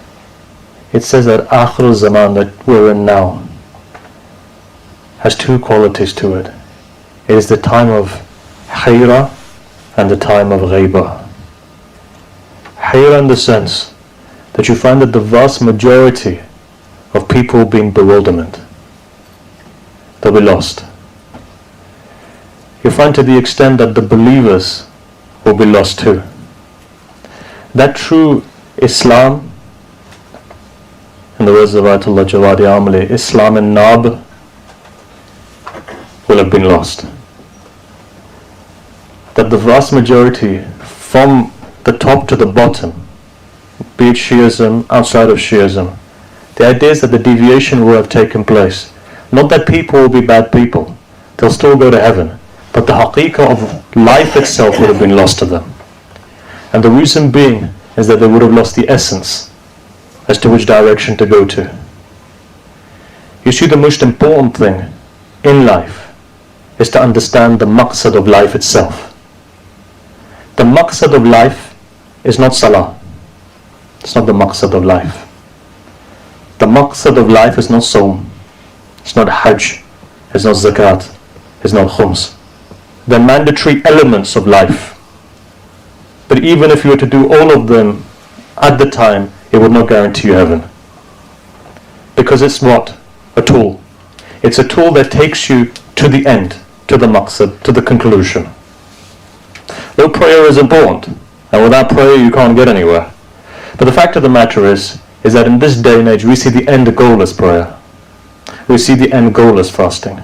it says that Akhir Zaman, that we're in now, has two qualities to it. It is the time of hayra and the time of ghaiba. Hayra in the sense that you find that the vast majority of people will be in bewilderment. They'll be lost. You find to the extent that the believers will be lost too. That true Islam, in the words of Ayatollah Jawadi Amali, Islam and Nab, will have been lost. That the vast majority, from the top to the bottom, be it Shiism, outside of Shiism, the idea is that the deviation will have taken place. Not that people will be bad people, they'll still go to heaven, but the haqiqah of life itself would have been lost to them. And the reason being is that they would have lost the essence as to which direction to go to. You see, the most important thing in life is to understand the maqsad of life itself. The maqsad of life is not salah. It's not the maqsad of life. The maqsad of life is not sawm. It's not hajj. It's not zakat. It's not khums. They're mandatory elements of life. But even if you were to do all of them at the time, it would not guarantee you heaven. Because it's what? A tool. It's a tool that takes you to the end, to the maqsad, to the conclusion. Though prayer is important, and without prayer you can't get anywhere. But the fact of the matter is that in this day and age we see the end goal as prayer. We see the end goal as fasting.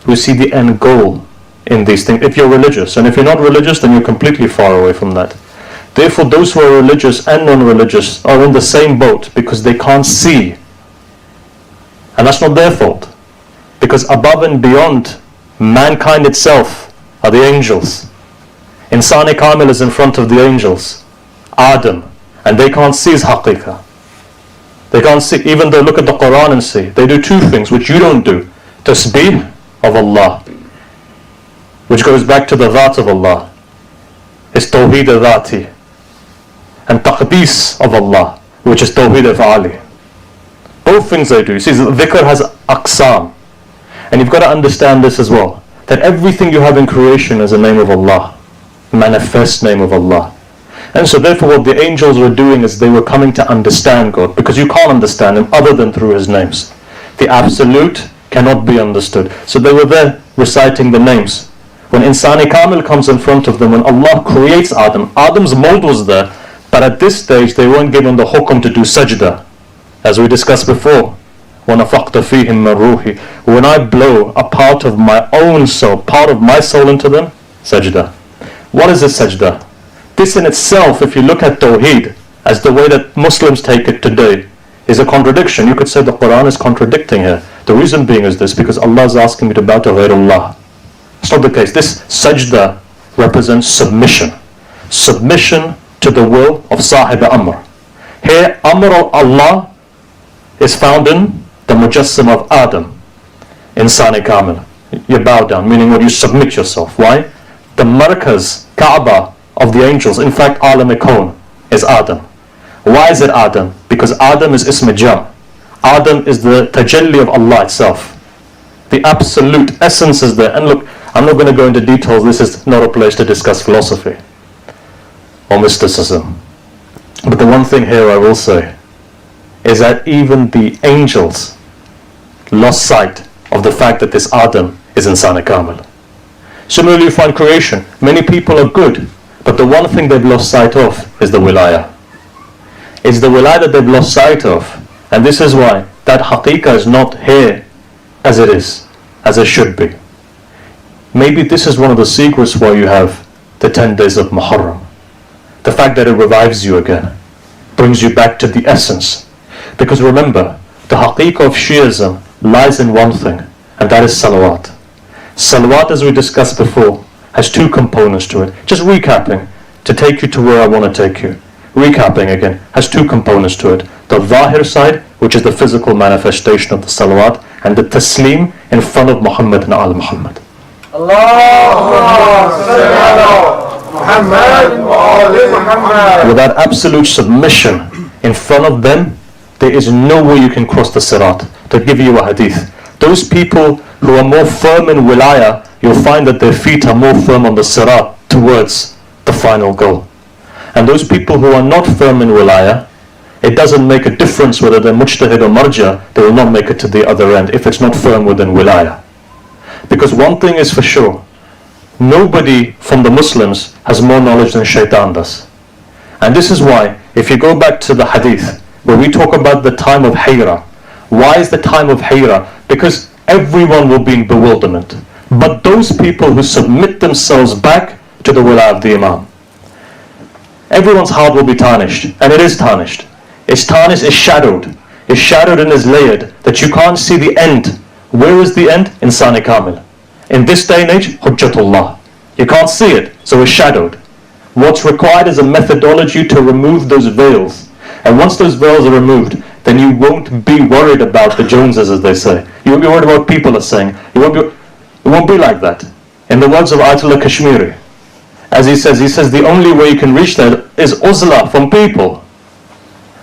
We see the end goal in these things, if you're religious. And if you're not religious, then you're completely far away from that. Therefore, those who are religious and non-religious are in the same boat because they can't see. And that's not their fault. Because above and beyond mankind itself are the angels. Insani Kamil is in front of the angels, Adam, and they can't see his haqiqah. They can't see, even though look at the Quran and see, they do two things which you don't do. Tasbih of Allah. which goes back to the Dhat of Allah, is Tawheed al-Dhati, and Taqdees of Allah, which is Tawheed al-Fa'ali. Both things they do. See, dhikr has aqsam, and you've got to understand this as well, that everything you have in creation is a name of Allah, manifest name of Allah. And so therefore what the angels were doing is they were coming to understand God, because you can't understand Him other than through His names. The absolute cannot be understood. So they were there reciting the names. When Insani Kamil comes in front of them, when Allah creates Adam, Adam's mold was there, but at this stage they weren't given the hukum to do sajda. As we discussed before, وَنَفَقْتَ فِيهِمْ مِنْ رُوحِي, when I blow a part of my own soul, part of my soul into them, sajda. What is a sajda? This in itself, if you look at Tawheed, as the way that Muslims take it today, is a contradiction. You could say the Quran is contradicting here. The reason being is this, because Allah is asking me to bow to ghayrullah. It's not the case. This sajda represents submission. Submission to the will of Sahib Amr. Here, Amr of Allah is found in the Mujassim of Adam, Insani Kamil. You bow down, meaning when you submit yourself. Why? The Markaz, Kaaba of the angels, in fact Alam-e-Kawn, is Adam. Why is it Adam? Because Adam is Ism Jam. Adam is the tajalli of Allah itself. The absolute essence is there. And look, I'm not going to go into details. This is not a place to discuss philosophy or mysticism. But the one thing here I will say is that even the angels lost sight of the fact that this Adam is Insani Kamil. Similarly, you find creation. Many people are good, but the one thing they've lost sight of is the wilayah. It's the wilayah that they've lost sight of. And this is why that haqiqah is not here as it is, as it should be. Maybe this is one of the secrets why you have the 10 days of Muharram. The fact that it revives you again, brings you back to the essence. Because remember, the haqiqah of Shiism lies in one thing, and that is salawat. Salawat, as we discussed before, has two components to it. Just recapping, to take you to where I want to take you. Recapping again, has two components to it. The zahir side, which is the physical manifestation of the salawat, and the taslim in front of Muhammad and al Muhammad. Without absolute submission in front of them, there is no way you can cross the sirat. To give you a hadith, those people who are more firm in wilayah, you'll find that their feet are more firm on the sirat towards the final goal. And those people who are not firm in wilayah, it doesn't make a difference whether they're mujtahid or marja, they will not make it to the other end if it's not firm within wilayah. Because one thing is for sure, nobody from the Muslims has more knowledge than shaitan does. And this is why, if you go back to the hadith, where we talk about the time of hayra, why is the time of hayra? Because everyone will be in bewilderment. But those people who submit themselves back to the wilayah of the Imam, everyone's heart will be tarnished, and it is tarnished. It's tarnished, it's shadowed and is layered, that you can't see the end. Where is the end? Insani Kamil. In this day and age, Hujjatullah. You can't see it, so it's shadowed. What's required is a methodology to remove those veils. And once those veils are removed, then you won't be worried about the Joneses, as they say. You won't be worried about what people are saying. It won't be like that. In the words of Ayatollah Kashmiri, as he says the only way you can reach that is uzla from people.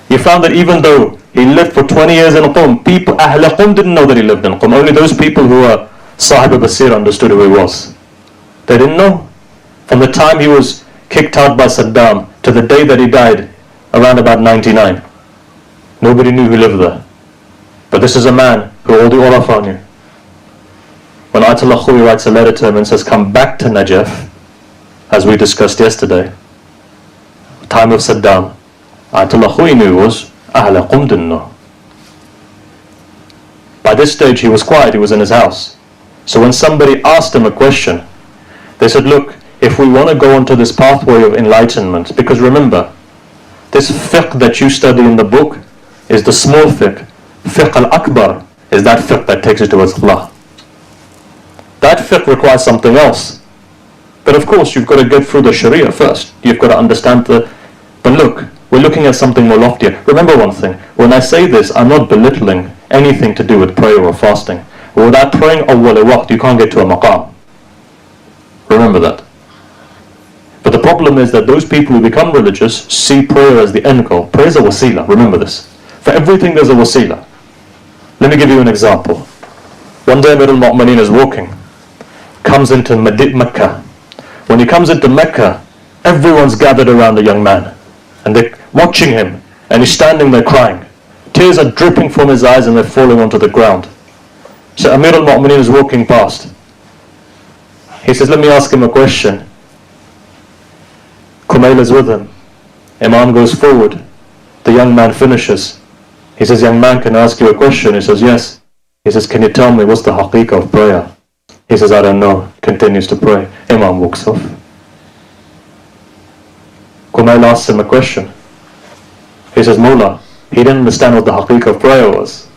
You found that even though he lived for 20 years in Qum, people, Ahl Qum didn't know that he lived in Qum. Only those people who were Sahib Basir understood who he was. They didn't know. From the time he was kicked out by Saddam to the day that he died, around about 99, nobody knew who lived there. But this is a man who all the Urafah knew. When Ayatollah Khoui writes a letter to him and says, come back to Najaf, as we discussed yesterday, time of Saddam, Ayatollah Khoui knew was Ahl Qum didn't know. By this stage he was quiet, he was in his house. So when somebody asked him a question, they said, look, if we want to go onto this pathway of enlightenment, because remember, this fiqh that you study in the book is the small fiqh. Fiqh al-akbar is that fiqh that takes you towards Allah. That fiqh requires something else. But of course, you've got to get through the Sharia first. You've got to understand the... But look, we're looking at something more loftier. Remember one thing, when I say this, I'm not belittling anything to do with prayer or fasting. Without praying awwal waqt, you can't get to a maqam. Remember that. But the problem is that those people who become religious see prayer as the end goal. Prayer is a wasila, remember this. For everything there's a wasila. Let me give you an example. One day Amir al-Mu'mineen is walking, comes into Mecca. When he comes into Mecca, everyone's gathered around the young man and they're watching him, and he's standing there crying. Tears are dripping from his eyes and they're falling onto the ground. So Amir al-Mu'mineen is walking past. He says, let me ask him a question. Kumail is with him. Imam goes forward. The young man finishes. He says, young man, can I ask you a question? He says, yes. He says, can you tell me what's the haqiqah of prayer? He says, I don't know. Continues to pray. Imam walks off. Kumail asks him a question. He says, Mawla, he didn't understand what the haqiqah of prayer was.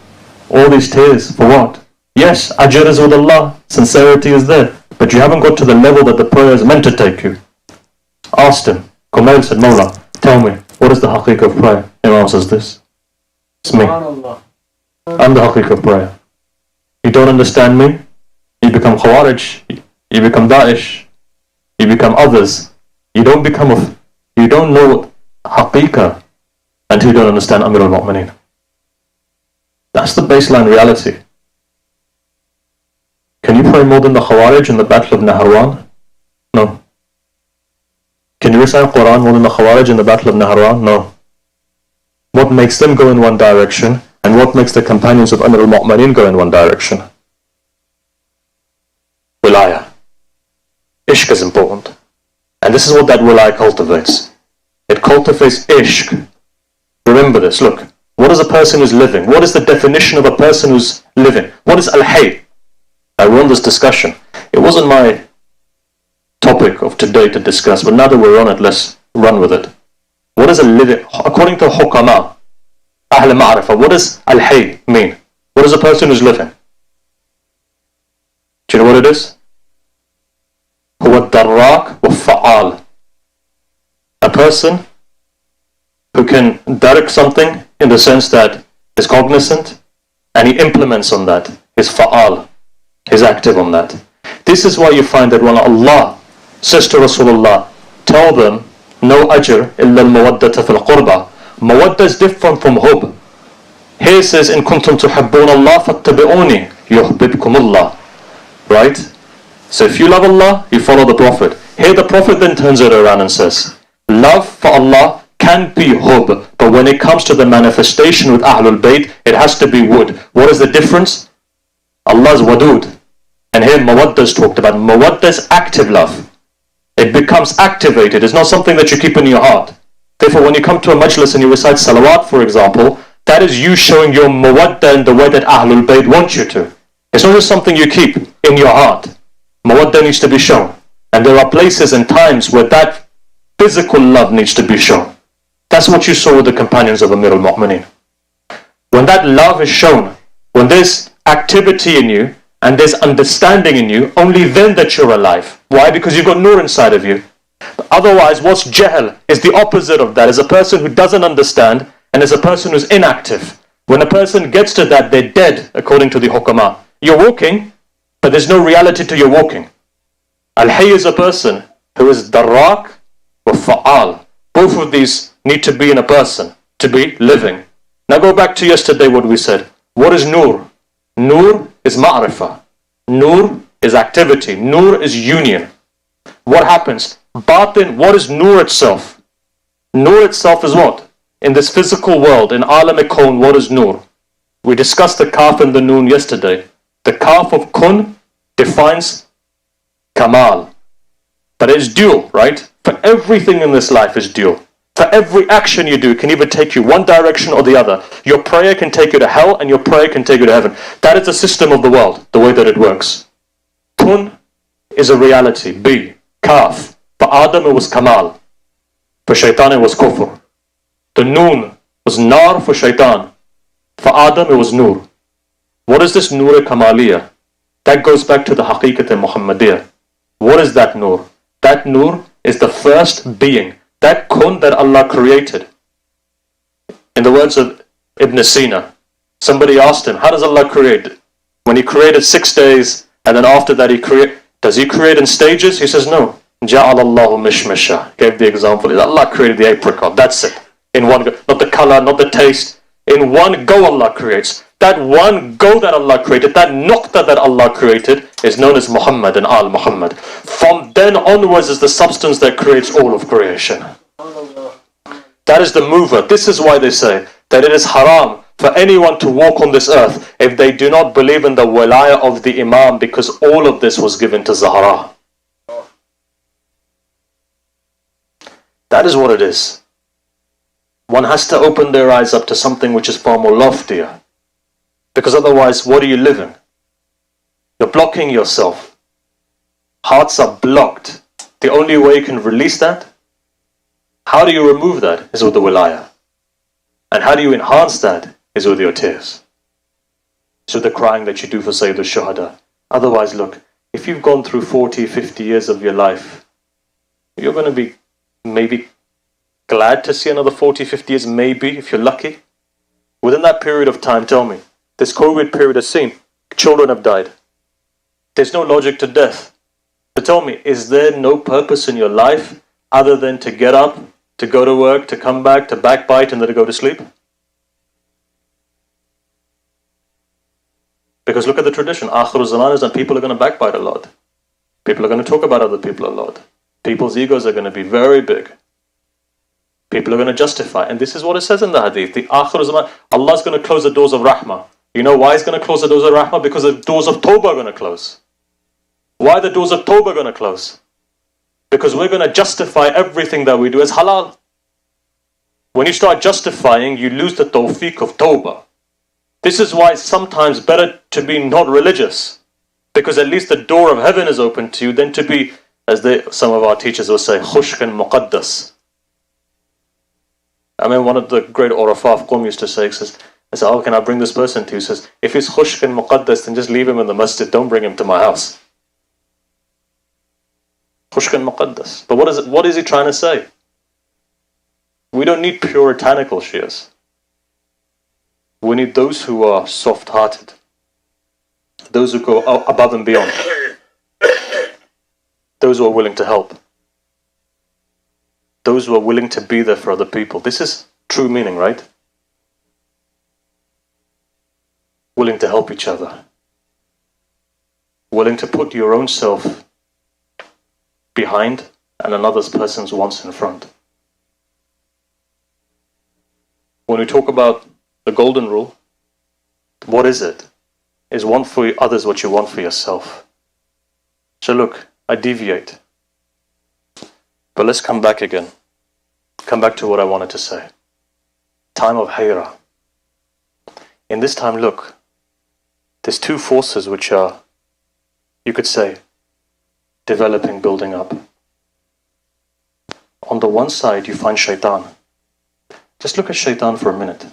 All these tears, for what? Yes, ajr is with Allah. Sincerity is there. But you haven't got to the level that the prayer is meant to take you. Asked him. Kumail said, Mawla, tell me, what is the haqiqah of prayer? Imam says this. It's me. I'm the haqiqah of prayer. You don't understand me? You become Khawarij. You become Daesh. You become others. You don't know haqiqah until you don't understand Amir al-Mu'mineen. That's the baseline reality. Can you pray more than the Khawarij in the Battle of Naharawan? No. Can you recite Quran more than the Khawarij in the Battle of Naharawan? No. What makes them go in one direction, and what makes the companions of Amir al-Mu'mineen go in one direction? Wilaya. Ishq is important. And this is what that wilaya cultivates. It cultivates ishq. Remember this, look. What is a person who's living? What is the definition of a person who's living? What is al-hayy? I won this discussion. It wasn't my topic of today to discuss, but now that we're on it, let's run with it. What is a living? According to hukama, ahl ma'rifah, what does al-hayy mean? What is a person who's living? Do you know what it is? Huwa ad-darrak wa fa'al. A person who can direct something in the sense that is cognizant and he implements on that. Is fa'al. He's active on that. This is why you find that when Allah says to Rasulullah, tell them, no ajr illa al-mawaddata fil qurba. Mawadda is different from hub. Here it says, in kuntum tuhibbun Allah fattabi'uni yuhbibkum Allah. Right? So if you love Allah, you follow the Prophet. Here the Prophet then turns it around and says, love for Allah can be hub, but when it comes to the manifestation with Ahlul Bayt, it has to be wood. What is the difference? Allah's wadud. And here mawadda is talked about. Mawadda is active love. It becomes activated. It's not something that you keep in your heart. Therefore, when you come to a majlis and you recite salawat, for example, that is you showing your mawadda in the way that Ahlul Bayt want you to. It's not just something you keep in your heart. Mawadda needs to be shown. And there are places and times where that physical love needs to be shown. That's what you saw with the companions of Amir al-Mu'mineen. When that love is shown, when there's activity in you, and there's understanding in you, only then that you're alive. Why? Because you've got nur inside of you. Otherwise, what's jahl is the opposite of that. Is a person who doesn't understand, and is a person who's inactive. When a person gets to that, they're dead, according to the hukama. You're walking, but there's no reality to your walking. Al-hayy is a person who is darrak or fa'al. Both of these need to be in a person, to be living. Now go back to yesterday what we said. What is nur? Nur is ma'rifah. Nur is activity. Nur is union. What happens? Batin, what is nur itself? Nur itself is what? In this physical world, in alam-e-kawn, what is nur? We discussed the kaf and the noon yesterday. The kaf of kun defines kamal. But it's dual, right? For everything in this life is dual. For every action you do, it can either take you one direction or the other. Your prayer can take you to hell and your prayer can take you to heaven. That is the system of the world, the way that it works. Kun is a reality. B. Kaf. For Adam it was kamal. For shaitan it was kufr. The noon was nar for shaitan. For Adam it was nur. What is this nur kamaliya? That goes back to the haqiqat Muhammadiyah. What is that nur? That nur is the first being. That kun that Allah created. In the words of Ibn Sina, somebody asked him, how does Allah create? When He created 6 days, and then after that He Does he create in stages? He says no. Ja'al Allahu mishmisha. Gave the example. Allah created the apricot. That's it. In one go. Not the color, not the taste. In one go Allah creates. That one go that Allah created, that nuqta that Allah created, is known as Muhammad and Al Muhammad. From then onwards is the substance that creates all of creation. That is the mover. This is why they say that it is haram for anyone to walk on this earth if they do not believe in the wilayah of the Imam, because all of this was given to Zahra. That is what it is. One has to open their eyes up to something which is far more loftier. Because otherwise, what are you living? You're blocking yourself. Hearts are blocked. The only way you can release that, how do you remove that, is with the wilayah. And how do you enhance that, is with your tears. So the crying that you do for Sayyid al-Shuhada. Otherwise, look, if you've gone through 40, 50 years of your life, you're going to be maybe glad to see another 40, 50 years, maybe, if you're lucky. Within that period of time, tell me, this COVID period has seen, children have died. There's no logic to death. So tell me, is there no purpose in your life other than to get up, to go to work, to come back, to backbite, and then to go to sleep? Because look at the tradition. Akhir zaman is that people are going to backbite a lot. People are going to talk about other people a lot. People's egos are going to be very big. People are going to justify. And this is what it says in the hadith. The Akhir zaman, Allah is going to close the doors of rahmah. You know why He's going to close the doors of rahmah? Because the doors of tawbah are going to close. Why the doors of tawbah are going to close? Because we're going to justify everything that we do as halal. When you start justifying, you lose the tawfiq of tawbah. This is why it's sometimes better to be not religious. Because at least the door of heaven is open to you than to be, as some of our teachers will say, khushk and muqaddas. I mean, one of the great Urafah of Qum used to say, he says, I said, how can I bring this person to you? He says, if he's khushk and muqaddas, then just leave him in the masjid. Don't bring him to my house. Khushk and muqaddas. But what is he trying to say? We don't need puritanical Shias. We need those who are soft-hearted. Those who go above and beyond. Those who are willing to help. Those who are willing to be there for other people. This is true meaning, right? Willing to help each other. Willing to put your own self behind and another person's wants in front. When we talk about the golden rule, what is it? Is want for others what you want for yourself. So look, I deviate. But let's come back again. Come back to what I wanted to say. Time of Hayra. In this time, look, there's two forces which are, you could say, developing, building up. On the one side, you find shaitan. Just look at shaitan for a minute.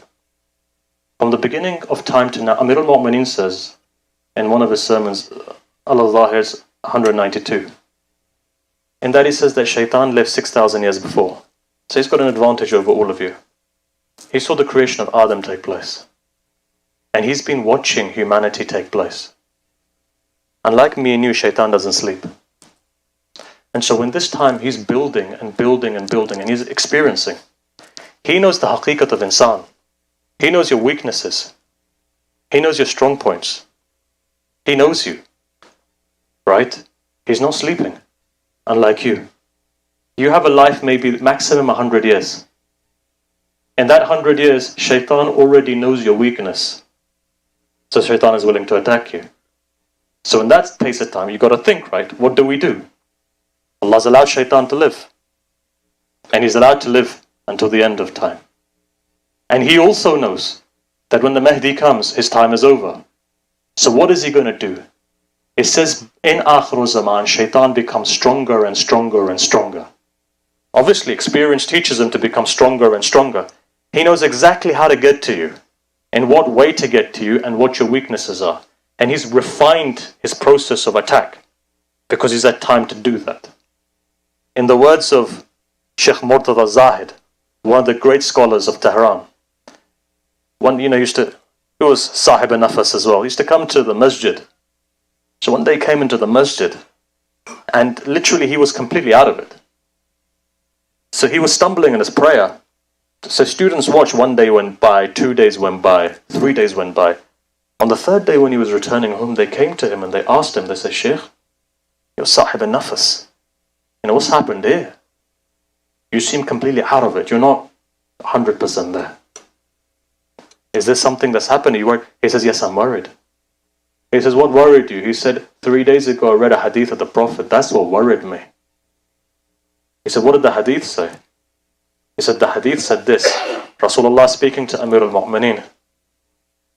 From the beginning of time to now, Amir al-Mu'mineen says in one of his sermons, Al-Zahir's 192, in that he says that shaitan lived 6,000 years before. So he's got an advantage over all of you. He saw the creation of Adam take place. And he's been watching humanity take place. Unlike me and you, shaitan doesn't sleep. And so in this time, he's building and building and building, and he's experiencing. He knows the haqiqat of insan. He knows your weaknesses. He knows your strong points. He knows you. Right? He's not sleeping. Unlike you. You have a life maybe maximum 100 years. In that 100 years, shaitan already knows your weakness. So shaitan is willing to attack you. So in that space of time, you've got to think, right? What do we do? Allah's allowed shaitan to live. And he's allowed to live until the end of time. And he also knows that when the Mehdi comes, his time is over. So what is he going to do? It says in Akhir Zaman, shaitan becomes stronger and stronger and stronger. Obviously, experience teaches him to become stronger and stronger. He knows exactly how to get to you, in what way to get to you, and what your weaknesses are. And he's refined his process of attack, because he's had time to do that. In the words of Sheikh Murtada Zahid, one of the great scholars of Tehran, one, who was Sahib Nafas as well, used to come to the masjid. So one day he came into the masjid, And literally he was completely out of it. So he was stumbling in his prayer. So students watched. 1 day went by, 2 days went by, 3 days went by. On the third day when he was returning home, they came to him and they asked him, they said, Sheikh, you're sahib al-nafas. What's happened here? You seem completely out of it. You're not 100% there. Is there something that's happened? Are you worried? He says, yes, I'm worried. He says, what worried you? He said, 3 days ago I read a hadith of the Prophet. That's what worried me. He said, what did the hadith say? He said, the hadith said this. Rasulullah speaking to Amir al-Mu'mineen.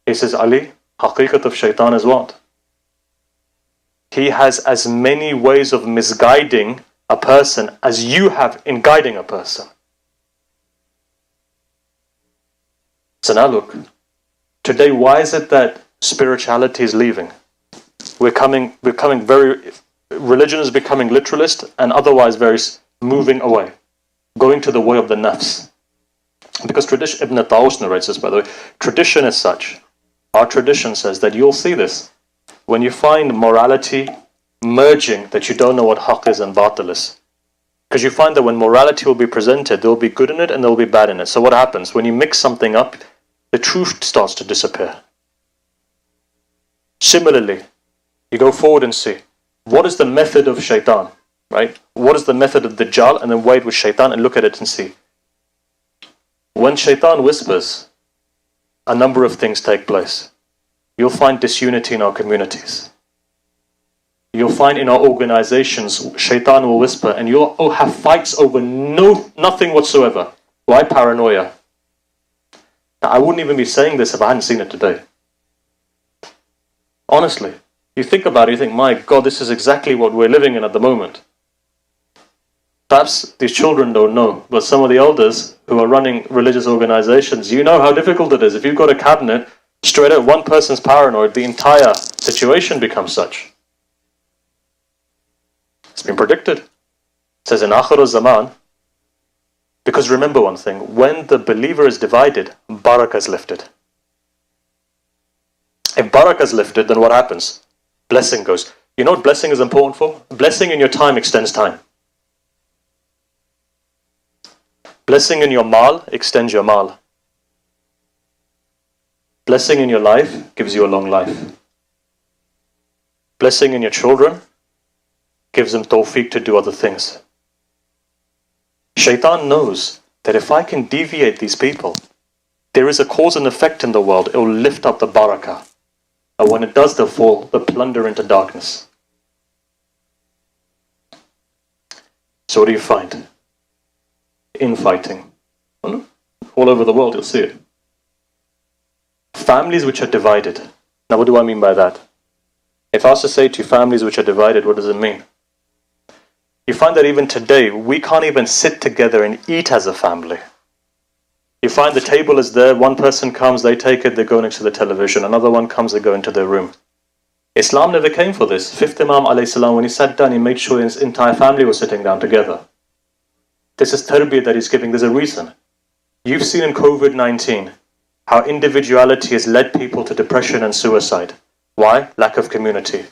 He says, Ali, haqiqat of shaitan is what? He has as many ways of misguiding a person as you have in guiding a person. So now look, today why is it that spirituality is leaving? Religion is becoming literalist and otherwise very moving away, going to the way of the nafs. Because tradition, Ibn Tawus narrates this by the way, tradition is such, our tradition says that you'll see this, when you find morality merging that you don't know what haqq is and batil is. Because you find that when morality will be presented, there will be good in it and there will be bad in it. So what happens? When you mix something up, the truth starts to disappear. Similarly, you go forward and see, what is the method of shaitan? Right? What is the method of Dajjal? And then wait with shaitan and look at it and see. When shaitan whispers, a number of things take place. You'll find disunity in our communities. You'll find in our organizations, shaitan will whisper and you'll have fights over nothing whatsoever. Why? Paranoia. Now, I wouldn't even be saying this if I hadn't seen it today. Honestly, you think about it, you think, my God, this is exactly what we're living in at the moment. Perhaps these children don't know, but some of the elders who are running religious organizations, you know how difficult it is. If you've got a cabinet, straight out one person's paranoid, the entire situation becomes such. It's been predicted. It says in Akhir zaman, because remember one thing, when the believer is divided, barakah is lifted. If barakah is lifted, then what happens? Blessing goes. You know what blessing is important for? Blessing in your time extends time. Blessing in your mal extends your mal. Blessing in your life gives you a long life. Blessing in your children gives them tawfiq to do other things. Shaitan knows that if I can deviate these people, there is a cause and effect in the world. It will lift up the barakah. And when it does, they'll plunder into darkness. So what do you find? Infighting. All over the world, you'll see it. Families which are divided. Now what do I mean by that? If I was to say to you, families which are divided, what does it mean? You find that even today, we can't even sit together and eat as a family. You find the table is there, one person comes, they take it, they go next to the television, another one comes, they go into their room. Islam never came for this. Fifth Imam alayhi salam, when he sat down, he made sure his entire family was sitting down together. This is tarbiyah that he's giving, there's a reason. You've seen in COVID-19 how individuality has led people to depression and suicide. Why? Lack of community.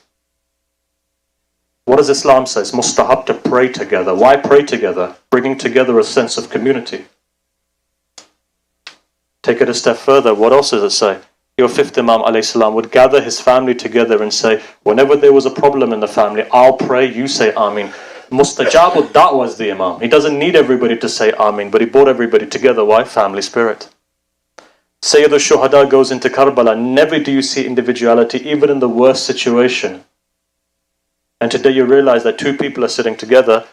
What does Islam say? It's mustahab to pray together. Why pray together? Bringing together a sense of community. Take it a step further. What else does it say? Your fifth Imam alayhi salam would gather his family together and say, whenever there was a problem in the family, I'll pray, you say Ameen. Mustajab da'wah is the Imam. He doesn't need everybody to say Ameen, but he brought everybody together. Why? Family spirit. Sayyid al-Shuhada goes into Karbala. Never do you see individuality, even in the worst situation. And today you realize that two people are sitting together.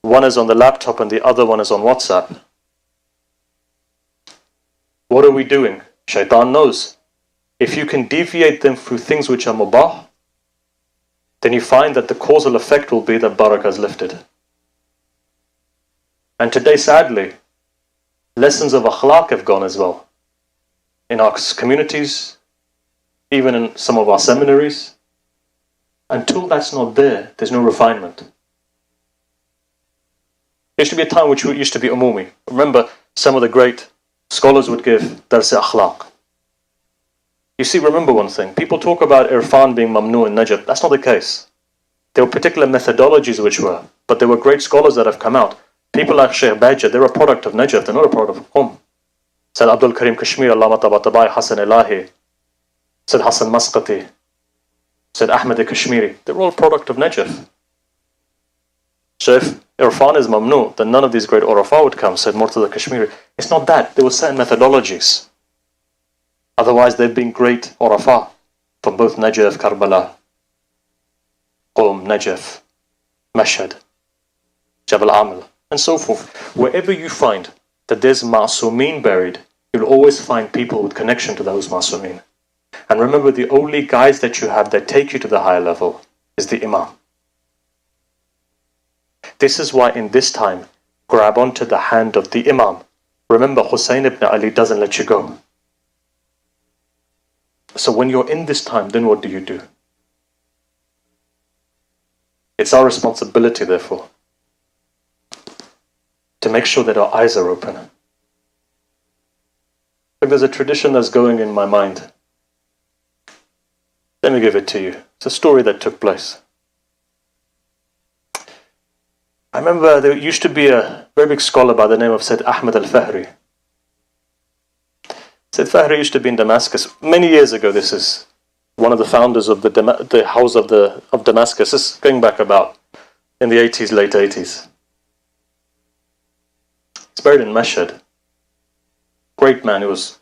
One is on the laptop and the other one is on WhatsApp. What are we doing? Shaitan knows. If you can deviate them through things which are mubah, then you find that the causal effect will be that barakah is lifted. And today, sadly, lessons of akhlaq have gone as well. In our communities, even in some of our seminaries. Until that's not there, there's no refinement. There used to be a time which used to be umumi. Remember, some of the great scholars would give dars akhlaq. You see, remember one thing. People talk about irfan being mamnu and najab. That's not the case. There were particular methodologies which were, but there were great scholars that have come out. People like Sheikh Bajjah, they're a product of Najaf, they're not a product of Qum. Said Abdul Karim Kashmir, Allama Tabatabai, Hassan Ilahi, said Hassan Masqati, said Ahmed Kashmiri, they're all a product of Najaf. So if Irfan is mamnu, then none of these great Urafa would come, said Murtada Kashmiri. It's not that, there were certain methodologies. Otherwise they've been great Urafa from both Najaf, Karbala, Qum, Najaf, Mashhad, Jabal Amal, and so forth. Wherever you find that there's Ma'sumin buried, you'll always find people with connection to those Ma'sumin. And remember, the only guides that you have that take you to the higher level is the Imam. This is why in this time, grab onto the hand of the Imam. Remember, Hussein ibn Ali doesn't let you go. So when you're in this time, then what do? It's our responsibility, therefore, to make sure that our eyes are open. Look, there's a tradition that's going in my mind. Let me give it to you. It's a story that took place. I remember there used to be a very big scholar by the name of Sayyid Ahmed al-Fahri. Sayyid Fahri used to be in Damascus many years ago. This is one of the founders of the house of Damascus. This is going back about in the 80s, late 80s. He's buried in Mashhad. Great man, he was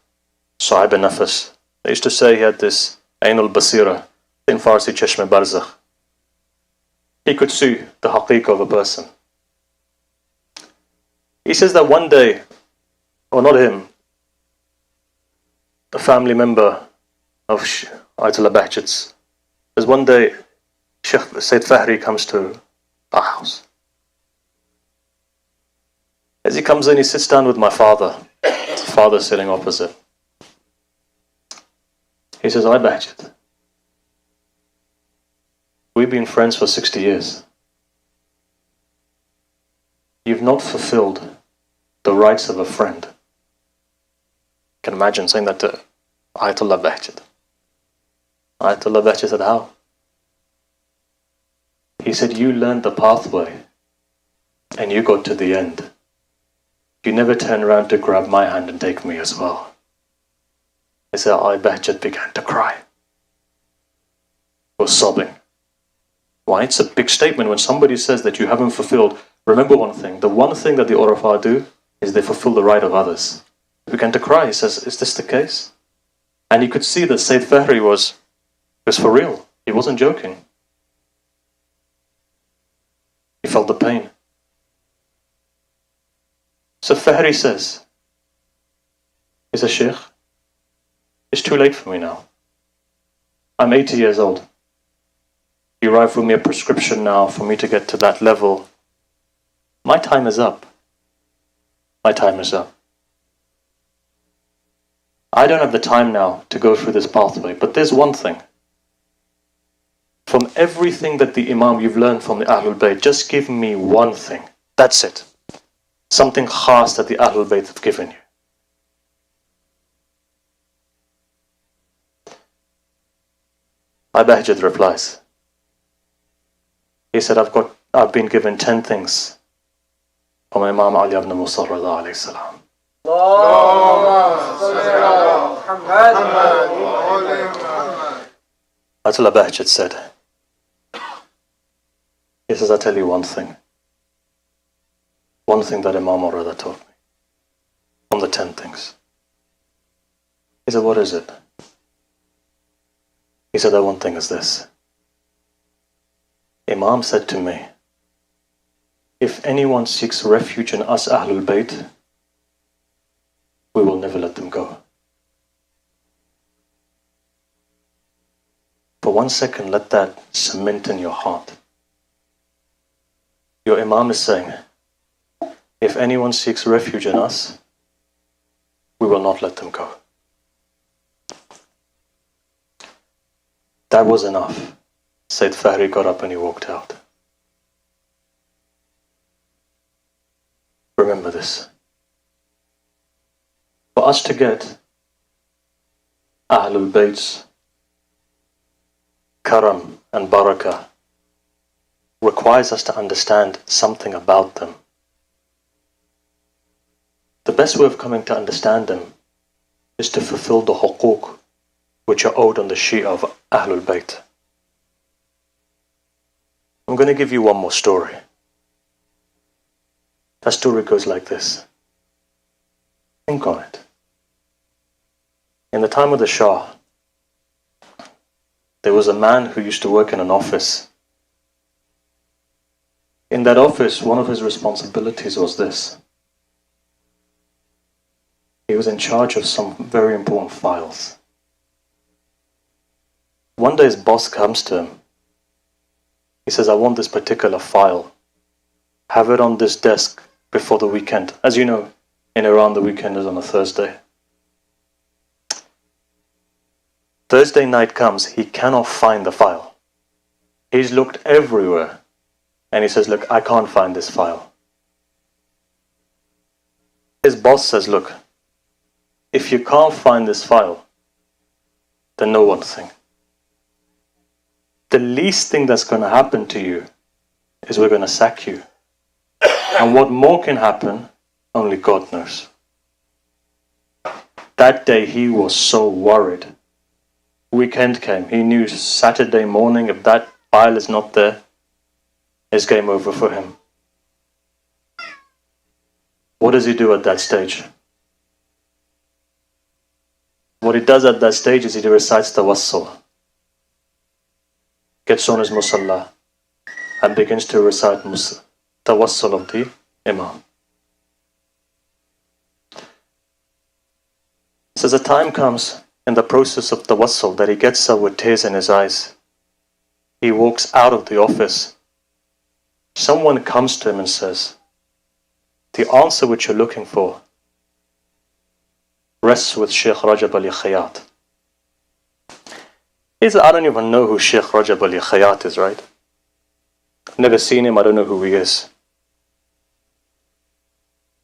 Sahib Nafas. They used to say he had this Ain al-Basira, in Farsi Chashme Barzakh. He could see the haqiqah of a person. He says that one day, or not him, a family member of Ayatollah Bahjat's, there's one day Sheikh Sayyid Fahri comes to our house. As he comes in, he sits down with my father. His father sitting opposite. He says, "I Bahjat, we've been friends for 60 years. You've not fulfilled the rights of a friend." You can imagine saying that to Ayatollah Bahjat. Ayatollah Bahjat said, "How?" He said, "You learned the pathway and you got to the end. You never turn around to grab my hand and take me as well." He said, I Bahjat began to cry. He was sobbing. Why? It's a big statement when somebody says that you haven't fulfilled. Remember one thing, the one thing that the Urafa do is they fulfill the right of others. He began to cry. He says, "Is this the case?" And you could see that Sayyid Fahri was for real. He wasn't joking. He felt the pain. So Fahri says, he says, "Sheikh, it's too late for me now. I'm 80 years old. You write for me a prescription now for me to get to that level. My time is up. My time is up. I don't have the time now to go through this pathway, but there's one thing. From everything that the Imam you've learned from the Ahlul Bayt, just give me one thing. That's it. Something khas that the Ahlul Bayt have given you." Bahjat replies. He said, I've been given 10 things from Imam Ali ibn Musa alayhi salam. Ayatollah Bahjat said, he says, "I'll tell you one thing. One thing that Imam Rada taught me from the 10 things." He said, "What is it?" He said, "That one thing is this. Imam said to me, if anyone seeks refuge in us Ahlul Bayt, we will never let them go." For 1 second, let that cement in your heart. Your Imam is saying, if anyone seeks refuge in us, we will not let them go. That was enough. Sayyid Fahri got up and he walked out. Remember this. For us to get Ahlul Bayt's karam and barakah requires us to understand something about them. The best way of coming to understand them is to fulfill the huquq which are owed on the Shia of Ahlul Bayt. I'm going to give you one more story. That story goes like this. Think on it. In the time of the Shah, there was a man who used to work in an office. In that office, one of his responsibilities was this. He was in charge of some very important files. One day his boss comes to him. He says, I want this particular file. Have it on this desk before the weekend. As you know, in Iran, the weekend is on a Thursday. Thursday night comes, he cannot find the file. He's looked everywhere. And he says, look, I can't find this file. His boss says, look, if you can't find this file, then know one thing. The least thing that's going to happen to you is we're going to sack you. And what more can happen, only God knows. That day he was so worried. Weekend came. He knew Saturday morning, if that file is not there, it's game over for him. What does he do at that stage? What he does at that stage is he recites Tawassul. Gets on his musalla and begins to recite Tawassul of the Imam. Says a time comes in the process of Tawassul that he gets up with tears in his eyes. He walks out of the office. Someone comes to him and says, the answer which you're looking for rests with Sheikh Rajab Ali Khayat. He said, I don't even know who Sheikh Rajab Ali Khayat is, right? Never seen him, I don't know who he is.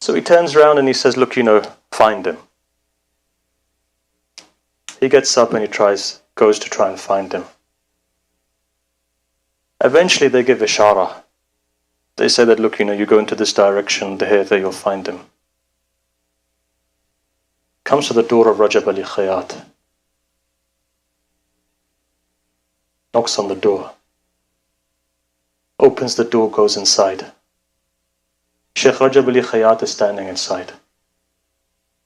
So he turns around and he says, look, find him. He gets up and he goes to try and find him. Eventually they give ishara. They say that, look, you go into this direction, there you'll find him. Comes to the door of Rajab Ali Khayat. Knocks on the door. Opens the door, goes inside. Sheikh Rajab Ali Khayat is standing inside.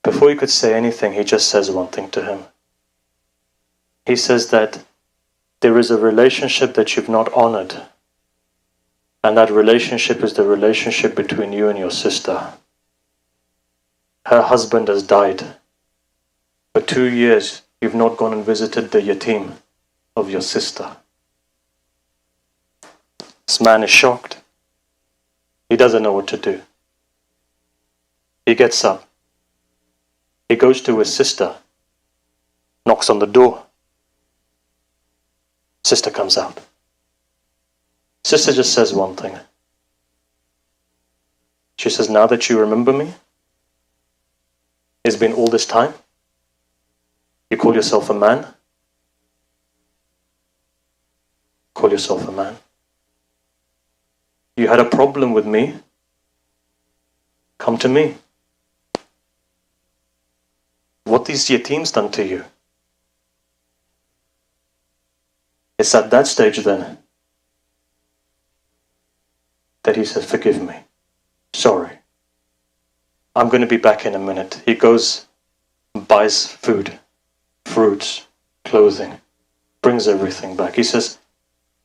Before he could say anything, he just says one thing to him. He says that there is a relationship that you've not honored. And that relationship is the relationship between you and your sister. Her husband has died. For 2 years, you've not gone and visited the yatim of your sister. This man is shocked. He doesn't know what to do. He gets up. He goes to his sister, knocks on the door. Sister comes out. Sister just says one thing. She says, now that you remember me, it's been all this time. You call yourself a man? Call yourself a man. You had a problem with me? Come to me. What these yatims done to you? It's at that stage then that he says, forgive me. Sorry. I'm going to be back in a minute. He goes and buys food, fruits, clothing, brings everything back. He says,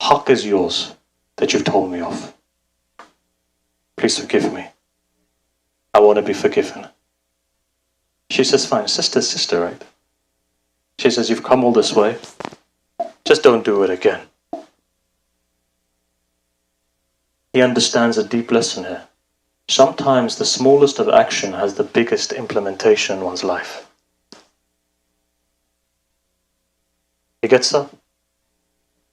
haqq is yours that you've told me of. Please forgive me. I want to be forgiven. She says, fine, sister's sister, right? She says, you've come all this way. Just don't do it again. He understands a deep lesson here. Sometimes the smallest of action has the biggest implementation in one's life. He gets up.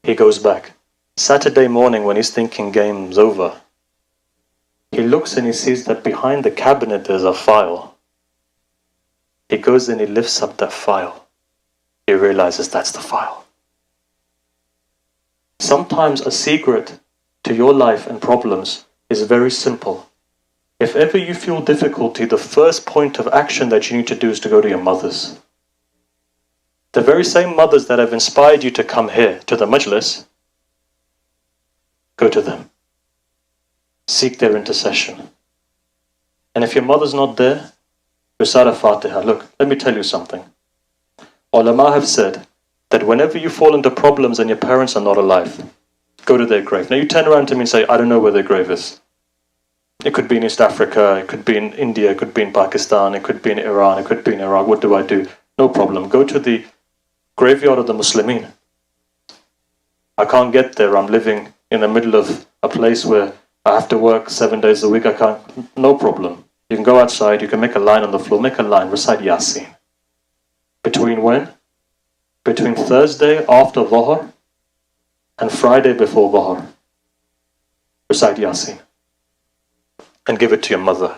He goes back. Saturday morning when he's thinking game's over, he looks and he sees that behind the cabinet there's a file. He goes and he lifts up that file. He realizes that's the file. Sometimes a secret to your life and problems is very simple. If ever you feel difficulty, the first point of action that you need to do is to go to your mothers. The very same mothers that have inspired you to come here to the Majlis, go to them. Seek their intercession. And if your mother's not there, recite a Fatiha. Look, let me tell you something. Ulama have said that whenever you fall into problems and your parents are not alive, go to their grave. Now you turn around to me and say, I don't know where their grave is. It could be in East Africa, it could be in India, it could be in Pakistan, it could be in Iran, it could be in Iraq. What do I do? No problem. Go to the graveyard of the Muslimin. I can't get there. I'm living in the middle of a place where I have to work 7 days a week. I can't. No problem. You can go outside, you can make a line on the floor, make a line, recite Yasin. Between when? Between Thursday after Dhuhr and Friday before Dhuhr. Recite Yasin. And give it to your mother.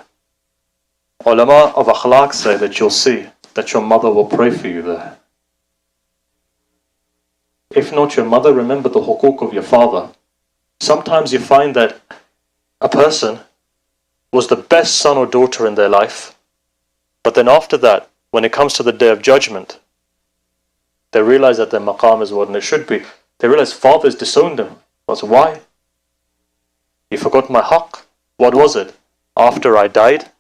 Ulama of akhlaq say that you'll see that your mother will pray for you there. If not your mother, remember the hukuk of your father. Sometimes you find that a person was the best son or daughter in their life, but then after that, when it comes to the day of judgment, they realize that their maqam is what it should be. They realize father's disowned them. That's why. You forgot my haqq. What was it? After I died,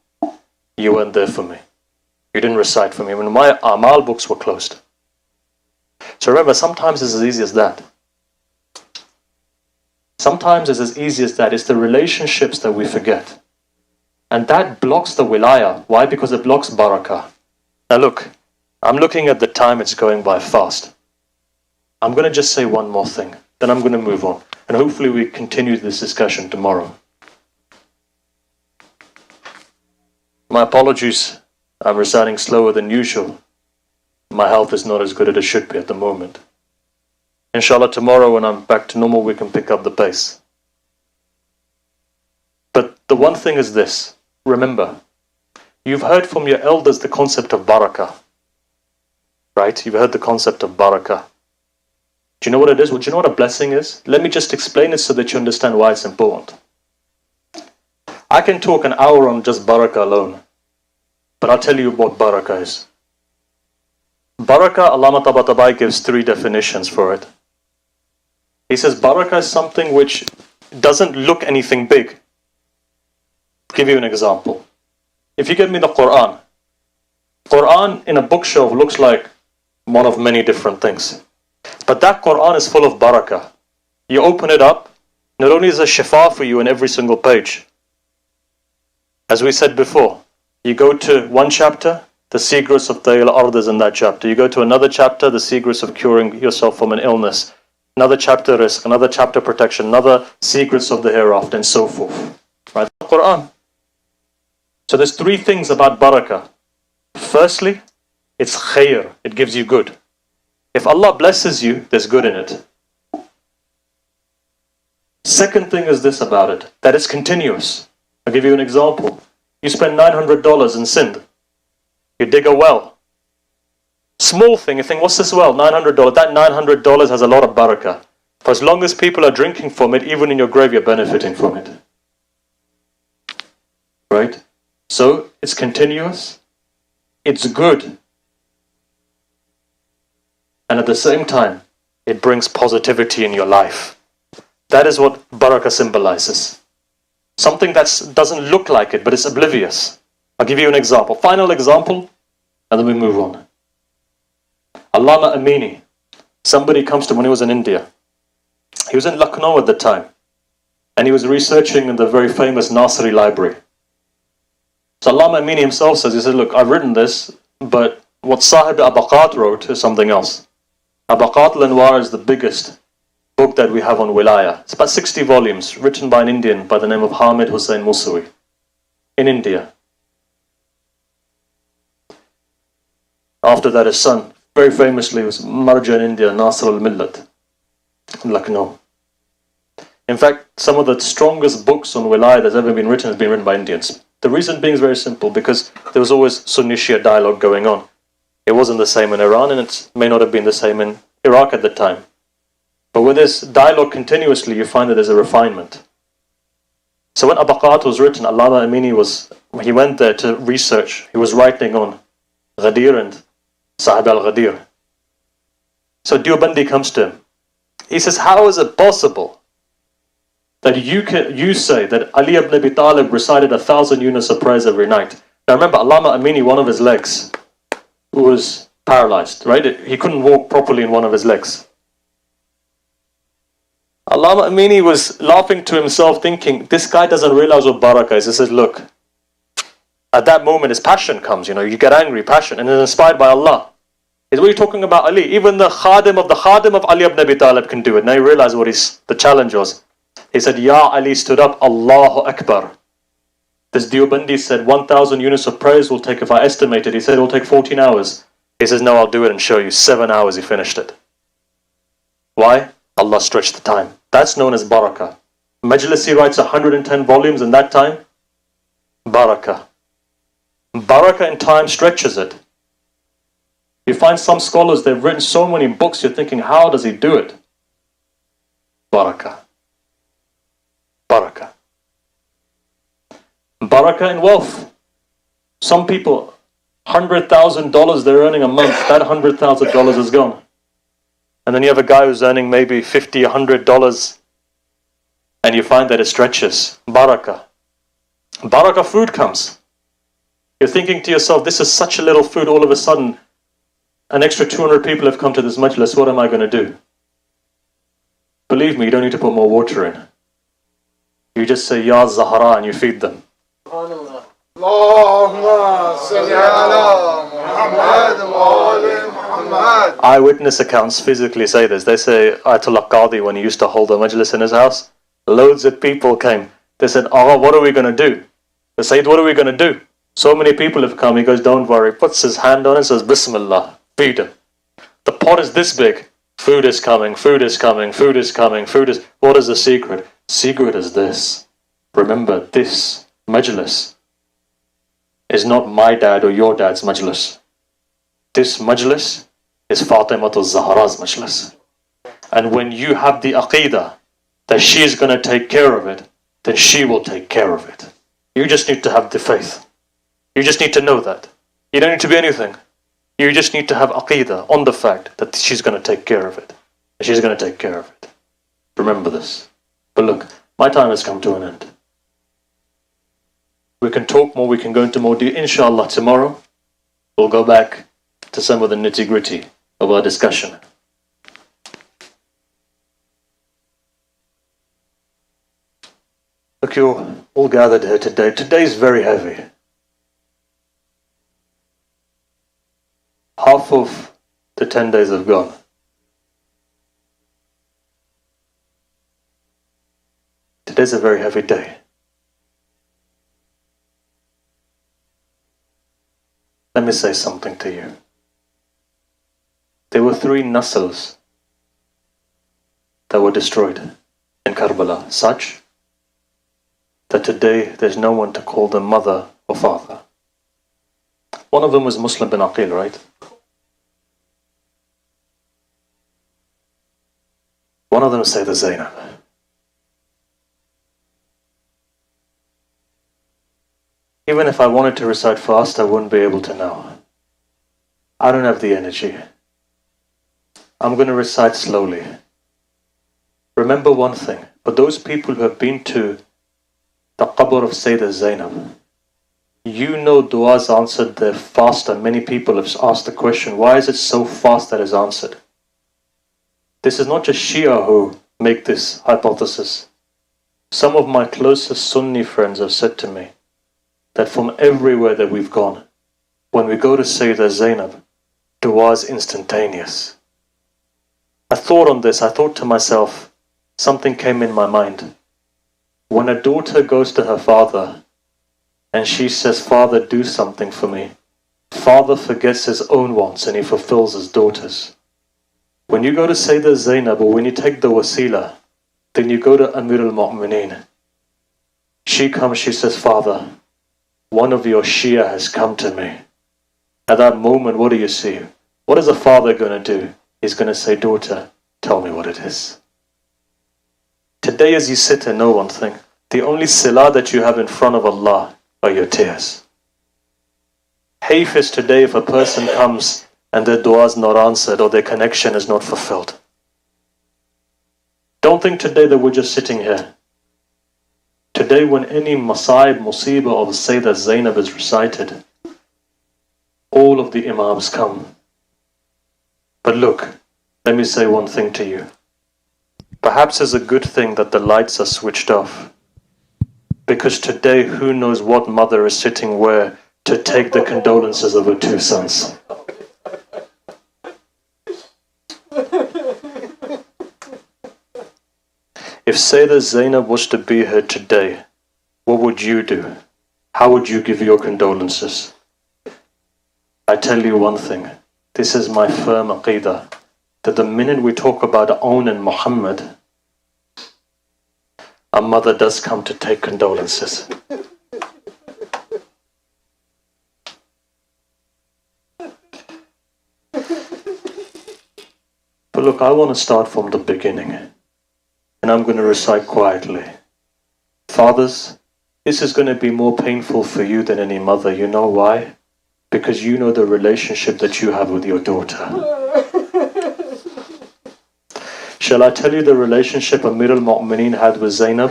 you weren't there for me. You didn't recite for me when my amal books were closed. So remember, sometimes it's as easy as that. Sometimes it's as easy as that. It's the relationships that we forget. And that blocks the wilayah. Why? Because it blocks barakah. Now look, I'm looking at the time, it's going by fast. I'm going to just say one more thing, then I'm going to move on. And hopefully we continue this discussion tomorrow. My apologies, I'm reciting slower than usual. My health is not as good as it should be at the moment. Inshallah, tomorrow when I'm back to normal, we can pick up the pace. But the one thing is this, remember, you've heard from your elders the concept of barakah. Right? You've heard the concept of barakah. Do you know what it is? Do you know what a blessing is? Let me just explain it so that you understand why it's important. I can talk an hour on just barakah alone, but I'll tell you what barakah is. Barakah, Allama Tabatabai gives 3 definitions for it. He says barakah is something which doesn't look anything big. I'll give you an example. If you give me the Quran in a bookshelf looks like one of many different things. But that Quran is full of barakah. You open it up, not only is there shifa for you in every single page. As we said before, you go to one chapter, the secrets of Tayl Ard is in that chapter. You go to another chapter, the secrets of curing yourself from an illness. Another chapter risk, another chapter protection, another secrets of the hereafter, and so forth. Right? The Quran. So there's 3 things about barakah. Firstly, it's khair, it gives you good. If Allah blesses you, there's good in it. Second thing is this about it, that it's continuous. I'll give you an example. You spend $900 in Sindh. You dig a well. Small thing, you think, what's this well? $900. That $900 has a lot of barakah. For as long as people are drinking from it, even in your grave, you're benefiting from it. Right? So, it's continuous. It's good. And at the same time, it brings positivity in your life. That is what barakah symbolizes. Something that doesn't look like it, but it's oblivious. I'll give you an example. Final example, and then we move on. Allama Amini. Somebody comes to when he was in India. He was in Lucknow at the time. And he was researching in the very famous Nasri library. So Allama Amini himself says, he said, look, I've written this, but what Sahib Abaqat wrote is something else. Abaqat al-Anwar is the biggest book that we have on Wilaya. It's about 60 volumes, written by an Indian by the name of Hamid Hussain Musawi in India. After that, his son, very famously, was Marja in India, Nasr al-Millat, in Lucknow. In fact, some of the strongest books on Wilaya that's ever been written has been written by Indians. The reason being is very simple, because there was always Sunni-Shia dialogue going on. It wasn't the same in Iran, and it may not have been the same in Iraq at the time. But with this dialogue continuously, you find that there's a refinement. So when Abaqat was written, Allama Amini he went there to research. He was writing on Ghadir and Sahib al-Ghadir. So Deobandi comes to him. He says, how is it possible that you say that Ali ibn Abi Talib recited 1,000 units of prayers every night? Now remember, Allama Amini, one of his legs was paralyzed, right? He couldn't walk properly in one of his legs. Allama Amini was laughing to himself, thinking, this guy doesn't realize what barakah is. He says, look, at that moment his passion comes, you get angry, passion, and it's inspired by Allah. Is what you're talking about Ali. Even the khadim of Ali ibn Abi Talib can do it. Now you realize what the challenge was. He said, Ya Ali stood up, Allahu Akbar. This Deobandi said 1,000 units of prayers will take, if I estimated, he said it will take 14 hours. He says, no, I'll do it and show you. 7 hours he finished it. Why? Allah stretched the time. That's known as barakah. Majlisi writes 110 volumes in that time. Barakah. Barakah in time stretches it. You find some scholars, they've written so many books, you're thinking, how does he do it? Barakah. Barakah. Barakah in wealth. Some people, $100,000 they're earning a month, that $100,000 is gone. And then you have a guy who's earning maybe $50, $100, and you find that it stretches. Barakah. Barakah food comes. You're thinking to yourself, this is such a little food, all of a sudden, an extra 200 people have come to this majlis, what am I going to do? Believe me, you don't need to put more water in. You just say, Ya Zahra, and you feed them. Eyewitness accounts physically say this. They say Ayatollah Qadi, when he used to hold a majlis in his house, loads of people came. They said, oh, what are we going to do? They said, what are we going to do? So many people have come. He goes, don't worry. Puts his hand on it and says, Bismillah. Feed him. The pot is this big. Food is coming, food is coming, food is coming, food is... What is the secret? Secret is this. Remember, this majlis is not my dad or your dad's majlis. This majlis is Fatimatul Zahra's majlis. And when you have the aqidah that she is going to take care of it, then she will take care of it. You just need to have the faith. You just need to know that. You don't need to be anything. You just need to have aqidah on the fact that she's going to take care of it. She's going to take care of it. Remember this. But look, my time has come to an end. We can talk more, we can go into more detail. Inshallah, tomorrow we'll go back to some of the nitty-gritty of our discussion. Look, you're all gathered here today. Today is very heavy. Half of the 10 days have gone. Today's a very heavy day. Let me say something to you. There were 3 nasls that were destroyed in Karbala, such that today there's no one to call them mother or father. One of them was Muslim bin Aqil, right? One of them is Sayyidah Zainab. Even if I wanted to recite fast, I wouldn't be able to now. I don't have the energy. I'm going to recite slowly. Remember one thing, for those people who have been to the qabr of Sayyidah Zainab, you know du'a's answered there faster. Many people have asked the question, why is it so fast that it's answered? This is not just Shia who make this hypothesis. Some of my closest Sunni friends have said to me that from everywhere that we've gone, when we go to Sayyidah Zainab, dua is instantaneous. I thought on this, I thought to myself, something came in my mind. When a daughter goes to her father and she says, Father, do something for me, father forgets his own wants and he fulfills his daughter's. When you go to Sayyidah Zainab, or when you take the wasila, then you go to Amir al-Mu'mineen. She comes, she says, Father, one of your Shia has come to me. At that moment, what do you see? What is the father going to do? He's going to say, daughter, tell me what it is. Today as you sit here, know one thing. The only silah that you have in front of Allah are your tears. Hayf is today if a person comes and their dua is not answered or their connection is not fulfilled. Don't think today that we're just sitting here. Today when any masaib, musibah of Sayyidah Zainab is recited, all of the imams come. But look, let me say one thing to you. Perhaps it's a good thing that the lights are switched off. Because today who knows what mother is sitting where to take the condolences of her two sons. If Sayyidah Zainab was to be here today, what would you do? How would you give your condolences? I tell you one thing, this is my firm aqidah, that the minute we talk about own and Muhammad, a mother does come to take condolences. But look, I want to start from the beginning, and I'm going to recite quietly. Fathers, this is going to be more painful for you than any mother. You know why? Because you know the relationship that you have with your daughter. Shall I tell you the relationship Amir al-Mu'mineen had with Zainab?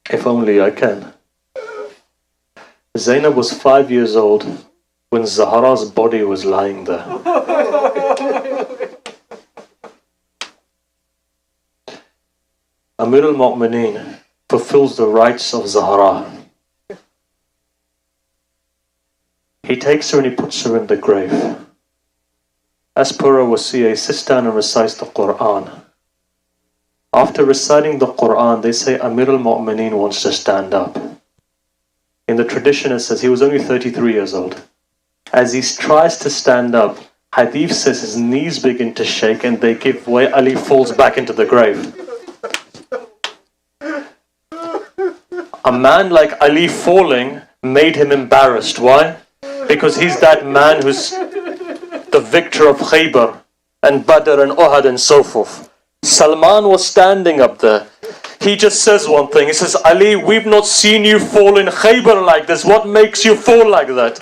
If only I can. Zainab was 5 years old when Zahra's body was lying there. Amir al-Mu'mineen fulfills the rights of Zahra. He takes her and he puts her in the grave. As per our wasiya, he sits down and recites the Quran. After reciting the Quran, they say Amir al-Mu'mineen wants to stand up. In the tradition it says he was only 33 years old. As he tries to stand up, Hadith says his knees begin to shake and they give way. Ali falls back into the grave. A man like Ali falling made him embarrassed. Why? Because he's that man who's the victor of Khaybar and Badr and Uhud and so forth. Salman was standing up there. He just says one thing. He says, Ali, we've not seen you fall in Khaybar like this. What makes you fall like that?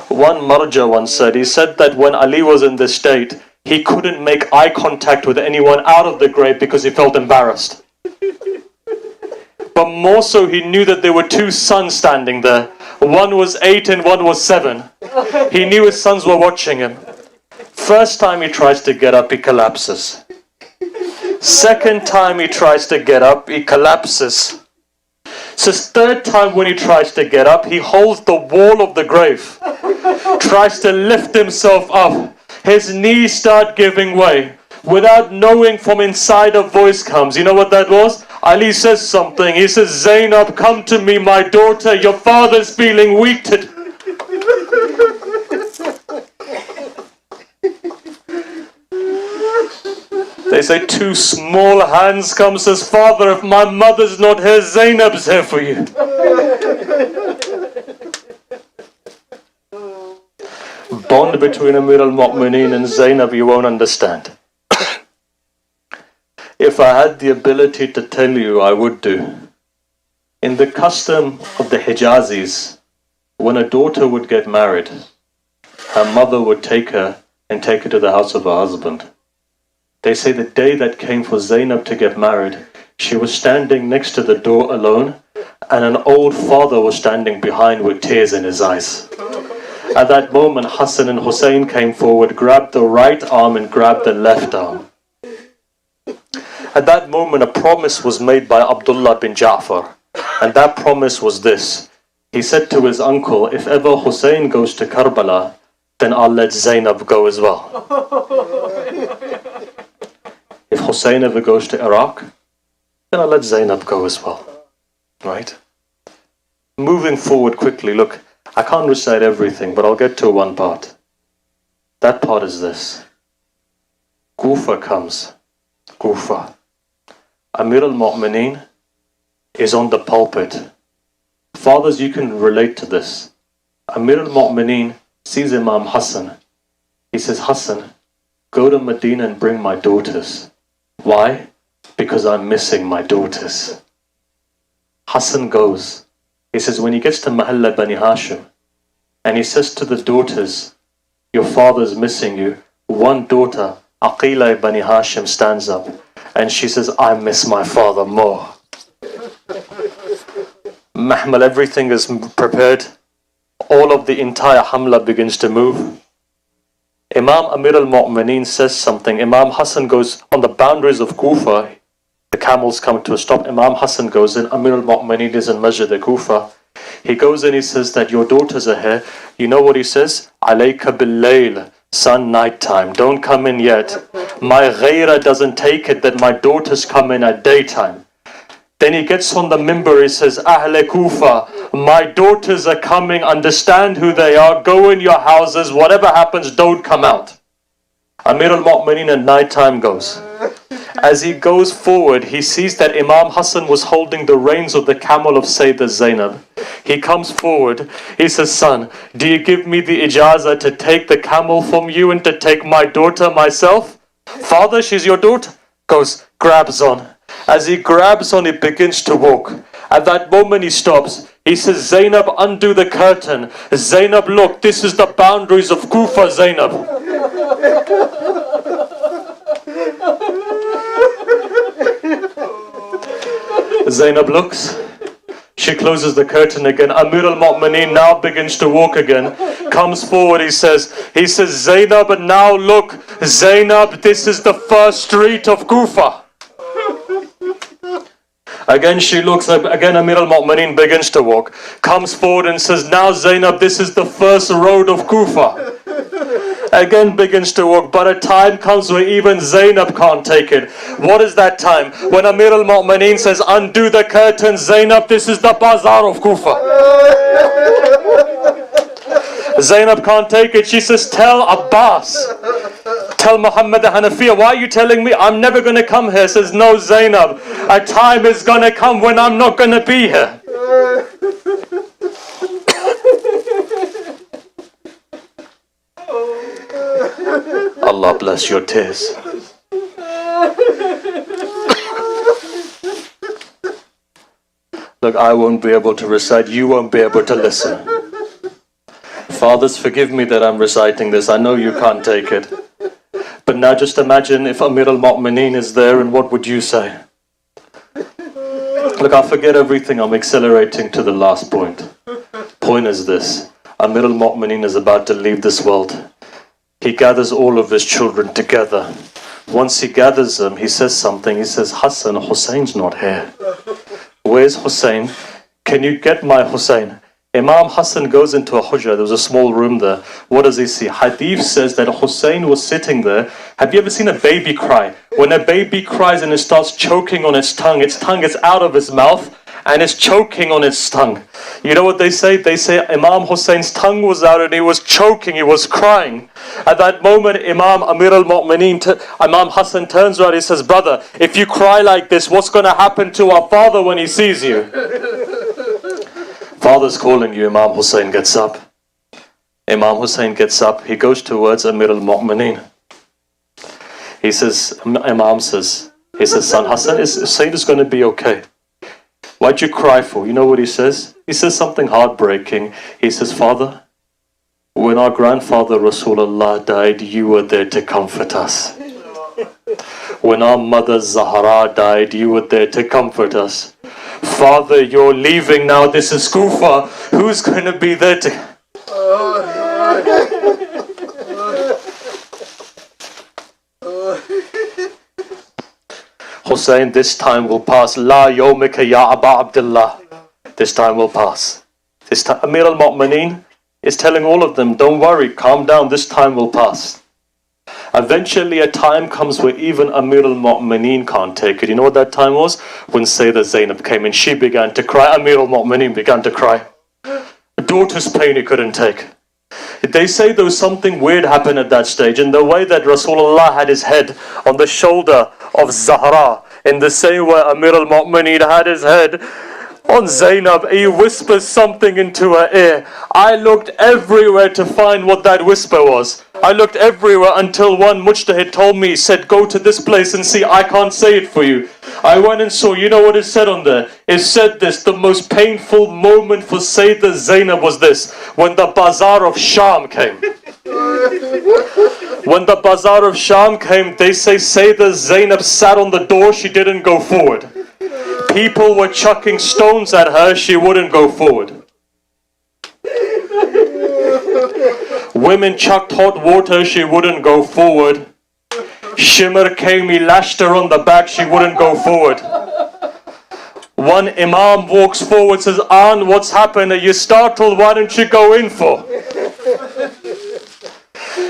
One marja once said, he said that when Ali was in this state, he couldn't make eye contact with anyone out of the grave because he felt embarrassed. But more so, he knew that there were two sons standing there. One was 8 and one was 7. He knew his sons were watching him. First time he tries to get up, he collapses. Second time he tries to get up, he collapses. So third time when he tries to get up, he holds the wall of the grave. Tries to lift himself up. His knees start giving way. Without knowing, from inside a voice comes. You know what that was? Ali says something. He says, Zainab, come to me, my daughter. Your father's feeling weak today. They say two small hands come, says, Father, if my mother's not here, Zainab's here for you. Bond between Amir al-Mu'mineen and Zainab you won't understand. If I had the ability to tell you, I would do. In the custom of the Hijazis, when a daughter would get married, her mother would take her and take her to the house of her husband. They say the day that came for Zainab to get married, she was standing next to the door alone, and an old father was standing behind with tears in his eyes. At that moment, Hassan and Hussein came forward, grabbed the right arm and grabbed the left arm. At that moment, a promise was made by Abdullah bin Ja'far, and that promise was this. He said to his uncle, if ever Hussein goes to Karbala, then I'll let Zainab go as well. If Hussein ever goes to Iraq, then I'll let Zainab go as well. Right? Moving forward quickly, look, I can't recite everything, but I'll get to one part. That part is this. Kufa comes. Kufa. Amir al-Mu'mineen is on the pulpit. Fathers, you can relate to this. Amir al-Mu'mineen sees Imam Hassan. He says, Hassan, go to Medina and bring my daughters. Why? Because I'm missing my daughters. Hassan goes. He says, when he gets to Mahalla Bani Hashim, and he says to the daughters, your father's missing you. One daughter, Aqila Bani Hashim, stands up and she says, I miss my father more. Mahmal, everything is prepared. All of the entire Hamla begins to move. Imam Amir al-Mu'mineen says something. Imam Hassan goes on the boundaries of Kufa. The camels come to a stop. Imam Hassan goes in. Amir al-Mu'mineen is in Masjid al-Kufa. He goes in, he says that your daughters are here. You know what he says? Alayka bil-layl, sun, night time. Don't come in yet. My ghaira doesn't take it that my daughters come in at daytime. Then he gets on the mimbar, he says, Ahle Kufa, my daughters are coming, understand who they are, go in your houses, whatever happens, don't come out. Amir al-Mu'mineen at night time goes. As he goes forward, he sees that Imam Hassan was holding the reins of the camel of Sayyidah Zainab. He comes forward, he says, son, do you give me the ijazah to take the camel from you and to take my daughter myself? Father, she's your daughter? Goes, grabs on. As he grabs on, he begins to walk. At that moment he stops. He says, Zainab, undo the curtain. Zainab, look, this is the boundaries of Kufa, Zainab. Zainab looks. She closes the curtain again. Amir al-Mu'mineen now begins to walk again. Comes forward, he says, Zainab, now look, Zainab, this is the first street of Kufa. Again she looks, again Amir al-Mu'mineen begins to walk. Comes forward and says, now Zainab, this is the first road of Kufa. Again begins to walk, but a time comes where even Zainab can't take it. What is that time? When Amir al-Mu'mineen says, undo the curtain, Zainab, this is the bazaar of Kufa. Zainab can't take it. She says, tell Abbas, tell Muhammad the Hanafiya, why are you telling me I'm never going to come here? Says, no Zainab, a time is going to come when I'm not going to be here. Allah bless your tears. Look, I won't be able to recite, you won't be able to listen. Fathers, forgive me that I'm reciting this. I know you can't take it. But now just imagine if Amir al-Mu'mineen is there, and what would you say? Look, I forget everything. I'm accelerating to the last point. Point is this. Amir al-Mu'mineen is about to leave this world. He gathers all of his children together. Once he gathers them, he says something. He says, Hassan, Hussein's not here. Where's Hussein? Can you get my Hussein? Imam Hassan goes into a hujra. There was a small room there. What does he see? Hadith says that Hussein was sitting there. Have you ever seen a baby cry? When a baby cries and it starts choking on its tongue is out of its mouth and it's choking on its tongue. You know what they say? They say Imam Hussein's tongue was out and he was choking, he was crying. At that moment, Imam Amir al-Mu'mineen, Imam Hassan turns around, he says, brother, if you cry like this, what's going to happen to our father when he sees you? Father's calling you. Imam Hussein gets up. Imam Hussein gets up, he goes towards Amir al-Mu'mineen. He says, Imam says, son, Hussein is going to be okay. Why'd you cry for? You know what he says? He says something heartbreaking. He says, Father, when our grandfather Rasulullah died, you were there to comfort us. When our mother Zahra died, you were there to comfort us. Father, you're leaving now. This is Kufa. Who's going to be there to... Hussein, this time will pass. La yawmika ya Aba Abdullah. This time will pass. This time, Amir al-Mu'mineen is telling all of them, don't worry, calm down, this time will pass. Eventually a time comes where even Amir al-Mu'mineen can't take it. You know what that time was? When Sayyidah Zainab came in, she began to cry. Amir al-Mu'mineen began to cry. A daughter's pain he couldn't take. They say there was something weird happened at that stage. In the way that Rasulullah had his head on the shoulder of Zahra, in the same way Amir al-Mu'mineen had his head on Zainab. He whispers something into her ear. I looked everywhere to find what that whisper was. I looked everywhere until one mujtahid told me, he said, go to this place and see, I can't say it for you. I went and saw, you know what it said on there? It said this, the most painful moment for Sayyidah Zainab was this, when the Bazaar of Sham came. When the Bazaar of Sham came, they say Sayyidah Zainab sat on the door, she didn't go forward. People were chucking stones at her, she wouldn't go forward. Women chucked hot water, she wouldn't go forward. Shimmer came, he lashed her on the back, she wouldn't go forward. One imam walks forward, says, Aunt, what's happened? Are you startled? Why don't you go in for?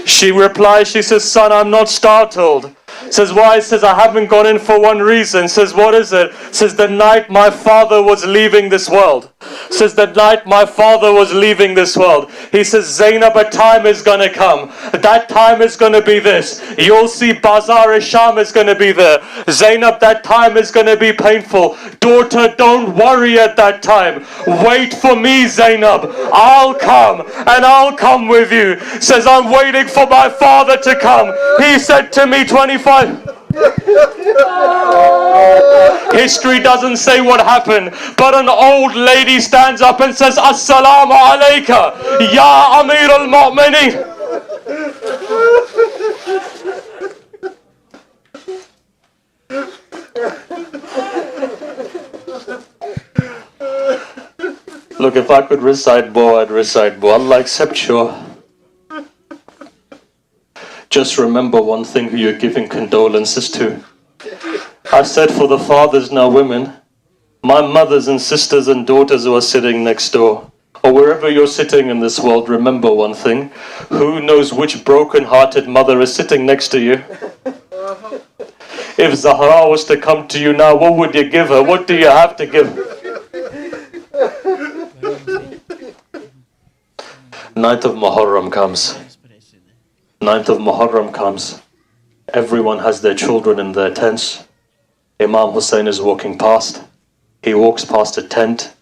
She replies, she says, son, I'm not startled. Says, why? Says, I haven't gone in for one reason. Says, what is it? Says, the night my father was leaving this world. Says, the night my father was leaving this world. He says, Zainab, a time is going to come. That time is going to be this. You'll see Bazar-e-Sham is going to be there. Zainab, that time is going to be painful. Daughter, don't worry at that time. Wait for me, Zainab. I'll come and I'll come with you. Says, I'm waiting for my father to come. He said to me 25. History doesn't say what happened, but an old lady stands up and says, Assalamu alayka, Ya Amir al-Mu'mineen. Look, if I could recite more, I'd recite more. Allah accept you. Just remember one thing who you're giving condolences to. I said for the fathers now women, my mothers and sisters and daughters who are sitting next door, or wherever you're sitting in this world, remember one thing. Who knows which broken-hearted mother is sitting next to you? If Zahra was to come to you now, what would you give her? What do you have to give? 9th of Muharram comes. 9th of Muharram comes. Everyone has their children in their tents. Imam Hussein is walking past. He walks past a tent.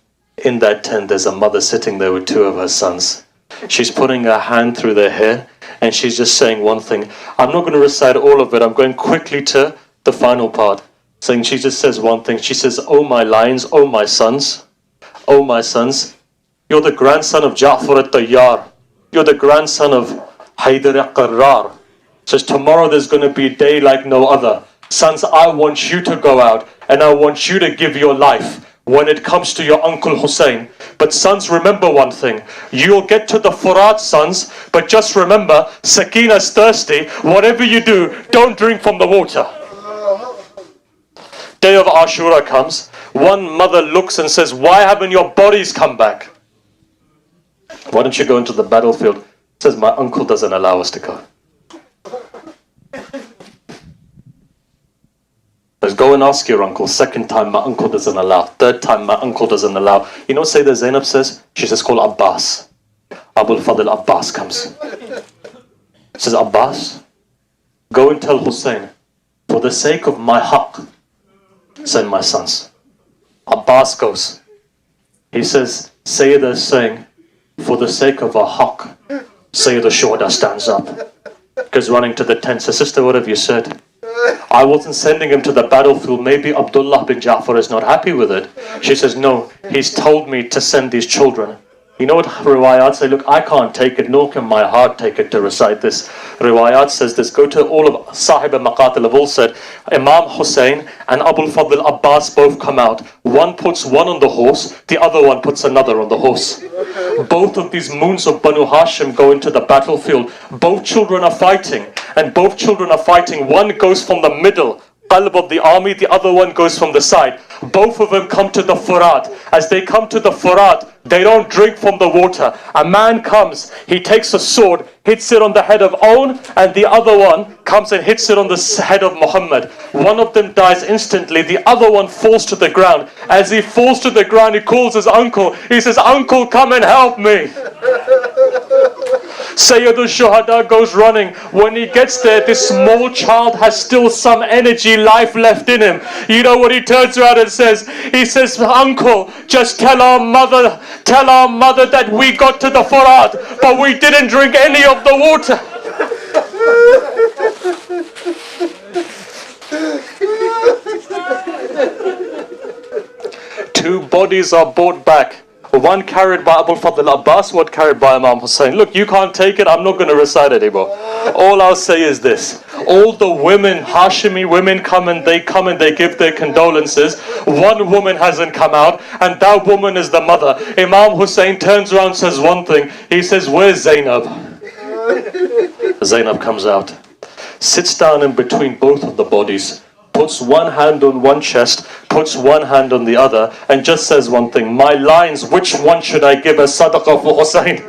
In that tent there's a mother sitting there with 2 of her sons. She's putting her hand through their hair and she's just saying one thing. I'm not going to recite all of it. I'm going quickly to the final part. She just says one thing. She says, oh my lions, oh my sons, you're the grandson of Ja'far al-Tayyar. You're the grandson of Haydar al-Qarrar. Says, tomorrow there's going to be a day like no other. Sons, I want you to go out and I want you to give your life when it comes to your uncle Hussein. But sons, remember one thing. You'll get to the Furat, sons, but just remember, Sakina's thirsty. Whatever you do, don't drink from the water. Day of Ashura comes. One mother looks and says, why haven't your bodies come back? Why don't you go into the battlefield? Says, my uncle doesn't allow us to go. Says, go and ask your uncle. 2nd time, my uncle doesn't allow. 3rd time, my uncle doesn't allow. You know what Sayyidah Zainab says? She says, call Abbas. Abul Fadl Abbas comes. Says, Abbas, go and tell Hussein, for the sake of my haqq, send my sons. Abbas goes. He says, Sayyidah is saying, for the sake of our haqq, Sayyidah Shuhada stands up. Goes running to the tent, says, sister, what have you said? I wasn't sending him to the battlefield. Maybe Abdullah bin Ja'far is not happy with it. She says, no, he's told me to send these children. You know what Riwayat say? Look, I can't take it, nor can my heart take it to recite this. Riwayat says this. Go to all of Sahib al-Maqatil have all said, Imam Hussein and Abul Fadl Abbas both come out. One puts one on the horse, the other one puts another on the horse. Both of these moons of Banu Hashim go into the battlefield. Both children are fighting, and both children are fighting. One goes from the middle, qalb of the army, the other one goes from the side. Both of them come to the Furat. As they come to the Furat, they don't drink from the water. A man comes, he takes a sword, hits it on the head of Awn, and the other one comes and hits it on the head of Muhammad. One of them dies instantly, the other one falls to the ground. As he falls to the ground, he calls his uncle. He says, uncle, come and help me. Sayyid al-Shuhada goes running. When he gets there, this small child has still some energy, life left in him. You know what he turns around and says? He says, uncle, just tell our mother that we got to the Furat, but we didn't drink any of the water. Two bodies are brought back. One carried by Abu Fadl Abbas, one carried by Imam Hussein. Look, you can't take it, I'm not going to recite it anymore. All I'll say is this. All the women, Hashimi women come and they give their condolences. One woman hasn't come out, and that woman is the mother. Imam Hussein turns around and says one thing. He says, where's Zainab? Zainab comes out, sits down in between both of the bodies, puts one hand on one chest, puts one hand on the other, and just says one thing. My lines, which one should I give as sadaqah for Hussein?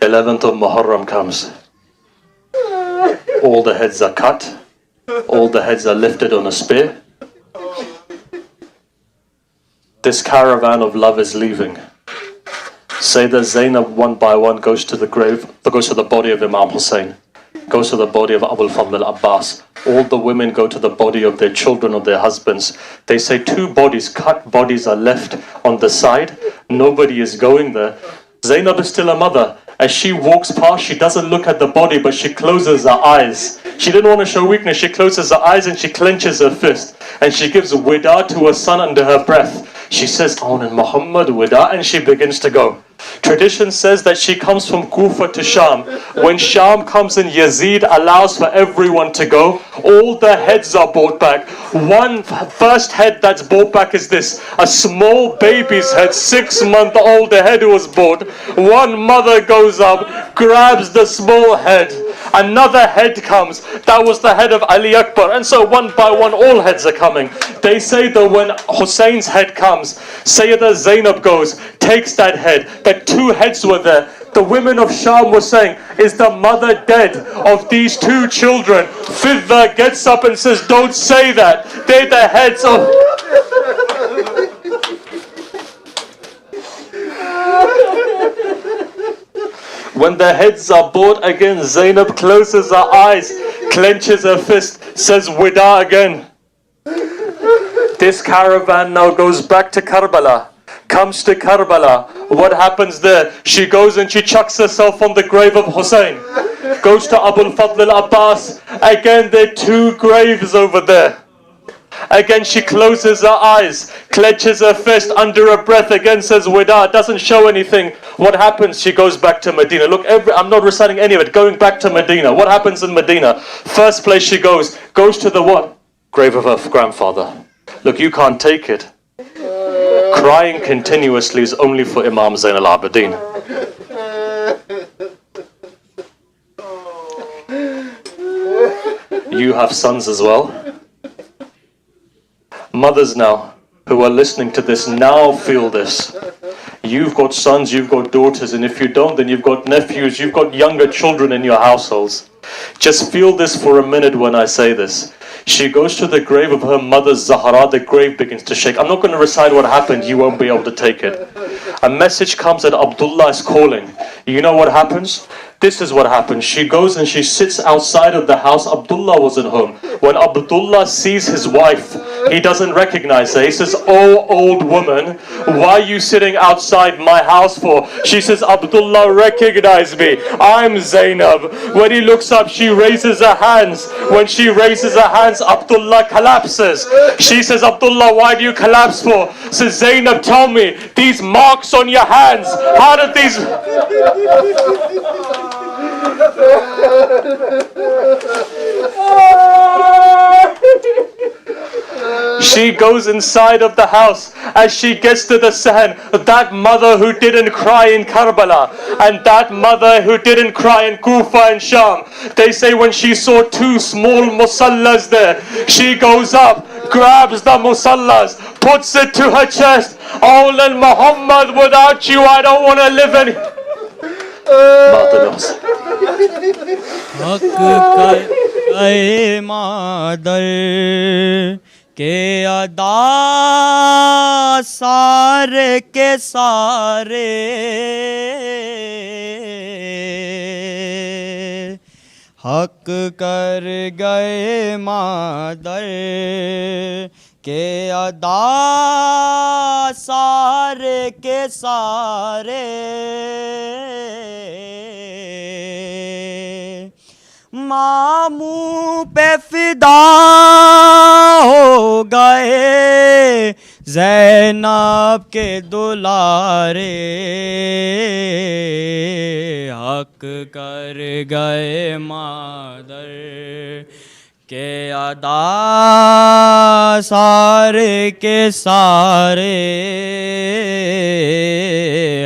"11th of Muharram comes. All the heads are cut. All the heads are lifted on a spear. This caravan of love is leaving. Sayyidah Zainab one by one goes to the grave, goes to the body of Imam Hussein, goes to the body of Abu Fadl al-Abbas. All the women go to the body of their children or their husbands. They say two bodies, cut bodies, are left on the side. Nobody is going there. Zainab is still a mother. As she walks past, she doesn't look at the body, but she closes her eyes. She didn't want to show weakness. She closes her eyes and she clenches her fist. And she gives wida to her son under her breath. She says, "On in Muhammad wida," and she begins to go. Tradition says that she comes from Kufa to Sham. When Sham comes in, Yazid allows for everyone to go. All the heads are brought back. One first head that's brought back is this. A small baby's head, 6-month-old head was brought. One mother goes up, grabs the small head. Another head comes. That was the head of Ali Akbar. And so one by one, all heads are coming. They say that when Hussein's head comes, Sayyidah Zainab goes, takes that head. That two heads were there. The women of Sham were saying, is the mother dead of these two children? Fidda gets up and says, don't say that. They're the heads of... When the heads are brought again, Zainab closes her eyes, clenches her fist, says wida again. This caravan now goes back to Karbala, comes to Karbala. What happens there? She goes and she chucks herself on the grave of Hussein. Goes to Abu Fadl al-Abbas. Again, there are two graves over there. Again, she closes her eyes, clenches her fist under her breath, again says wida, doesn't show anything. What happens? She goes back to Medina. Look, I'm not reciting any of it. Going back to Medina. What happens in Medina? First place she goes to the what? Grave of her grandfather. Look, you can't take it. Crying continuously is only for Imam Zain al-Abidin. You have sons as well. Mothers now who are listening to this now feel this. You've got sons, you've got daughters, and if you don't, then you've got nephews, you've got younger children in your households. Just feel this for a minute when I say this. She goes to the grave of her mother Zahra, the grave begins to shake. I'm not going to recite what happened, you won't be able to take it. A message comes that Abdullah is calling. You know what happens? This is what happens. She goes and she sits outside of the house. Abdullah wasn't home. When Abdullah sees his wife, he doesn't recognize her. He says, "Oh, old woman, why are you sitting outside my house for?" She says, "Abdullah, recognize me. I'm Zainab." When he looks up, she raises her hands. When she raises her hands, Abdullah collapses. She says, "Abdullah, why do you collapse for?" Says, "Zainab, tell me, these marks on your hands, how did these..." She goes inside of the house. As she gets to the sand, that mother who didn't cry in Karbala and that mother who didn't cry in Kufa and Sham, they say when she saw two small musallas there, she goes up, grabs the musallas, puts it to her chest. "Oh, then Muhammad, without you I don't want to live any..." حق کر گئے مادر کے ادا سارے کے سارے حق کر گئے مادر کے ادا سارے کے سارے ماموں پہ فدا ہو گئے زینب کے دلارے حق کر گئے مادر کے ادا سارے کے سارے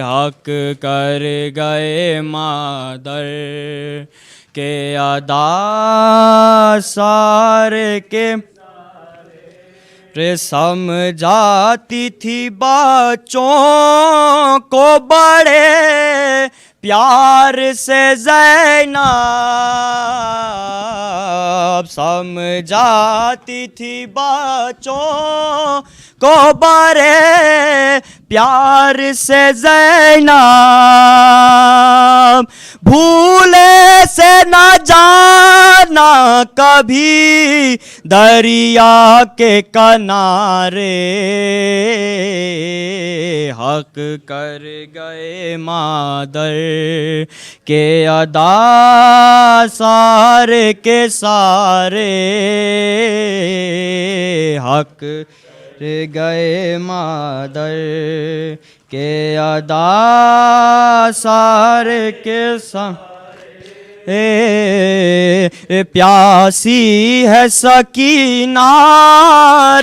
حق کر گئے مادر کے ادا سارے کے سمجھاتی تھی بچوں کو بڑے پیار سے زینب سمجھاتی تھی بچوں کو بڑے پیار سے زینب بھولے سے نہ جانا کبھی دریا کے کنارے حق کر گئے مادر کے ادا سارے کے سارے حق گئے مادر کے ادا سارے کے سارے پیاسی ہے سکینہ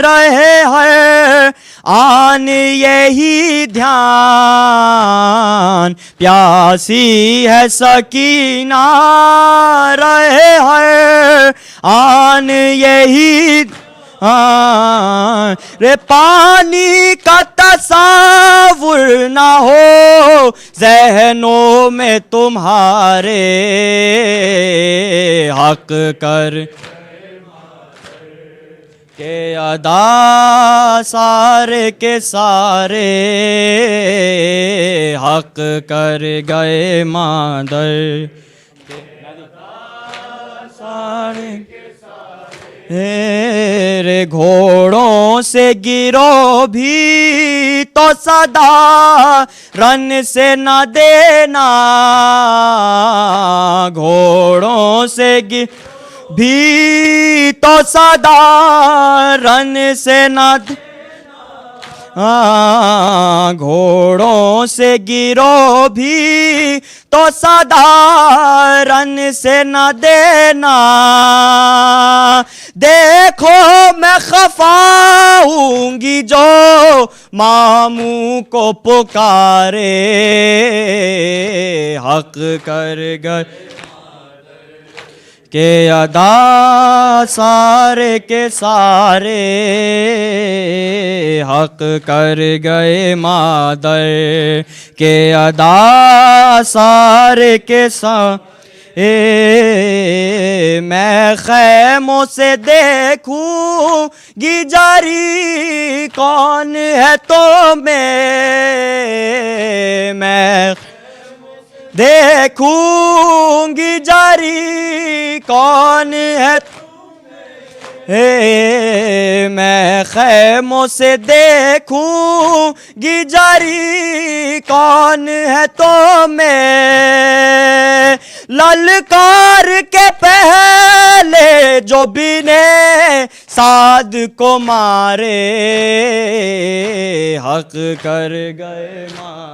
رہے ہے آن یہی دھیان پیاسی ہے سکینہ رہے ہے آن یہی رے پانی کا تصور نہ ہو ذہنوں میں تمہارے حق کر کے ادا سارے کے سارے حق کر گئے مادر سارے رے گھوڑوں سے گرو بھی تو صدا رن سے نہ دینا گھوڑوں سے بھی تو صدا رن سے نہ گھوڑوں سے گرو بھی تو صدا رن سے نہ دینا دیکھو میں خفا ہوں گی جو ماموں کو پکارے حق کر گئے کے ادا سارے کے سارے حق کر گئے مادر کے ادا سارے کے سارے میں خیموں سے دیکھوں گی جاری کون ہے تو میں دیکھوں گی جاری کون ہے میں خیموں سے دیکھوں گی جاری کون ہے تو میں للکار کے پہلے جو بنے سعد کو مارے حق کر گئے مادر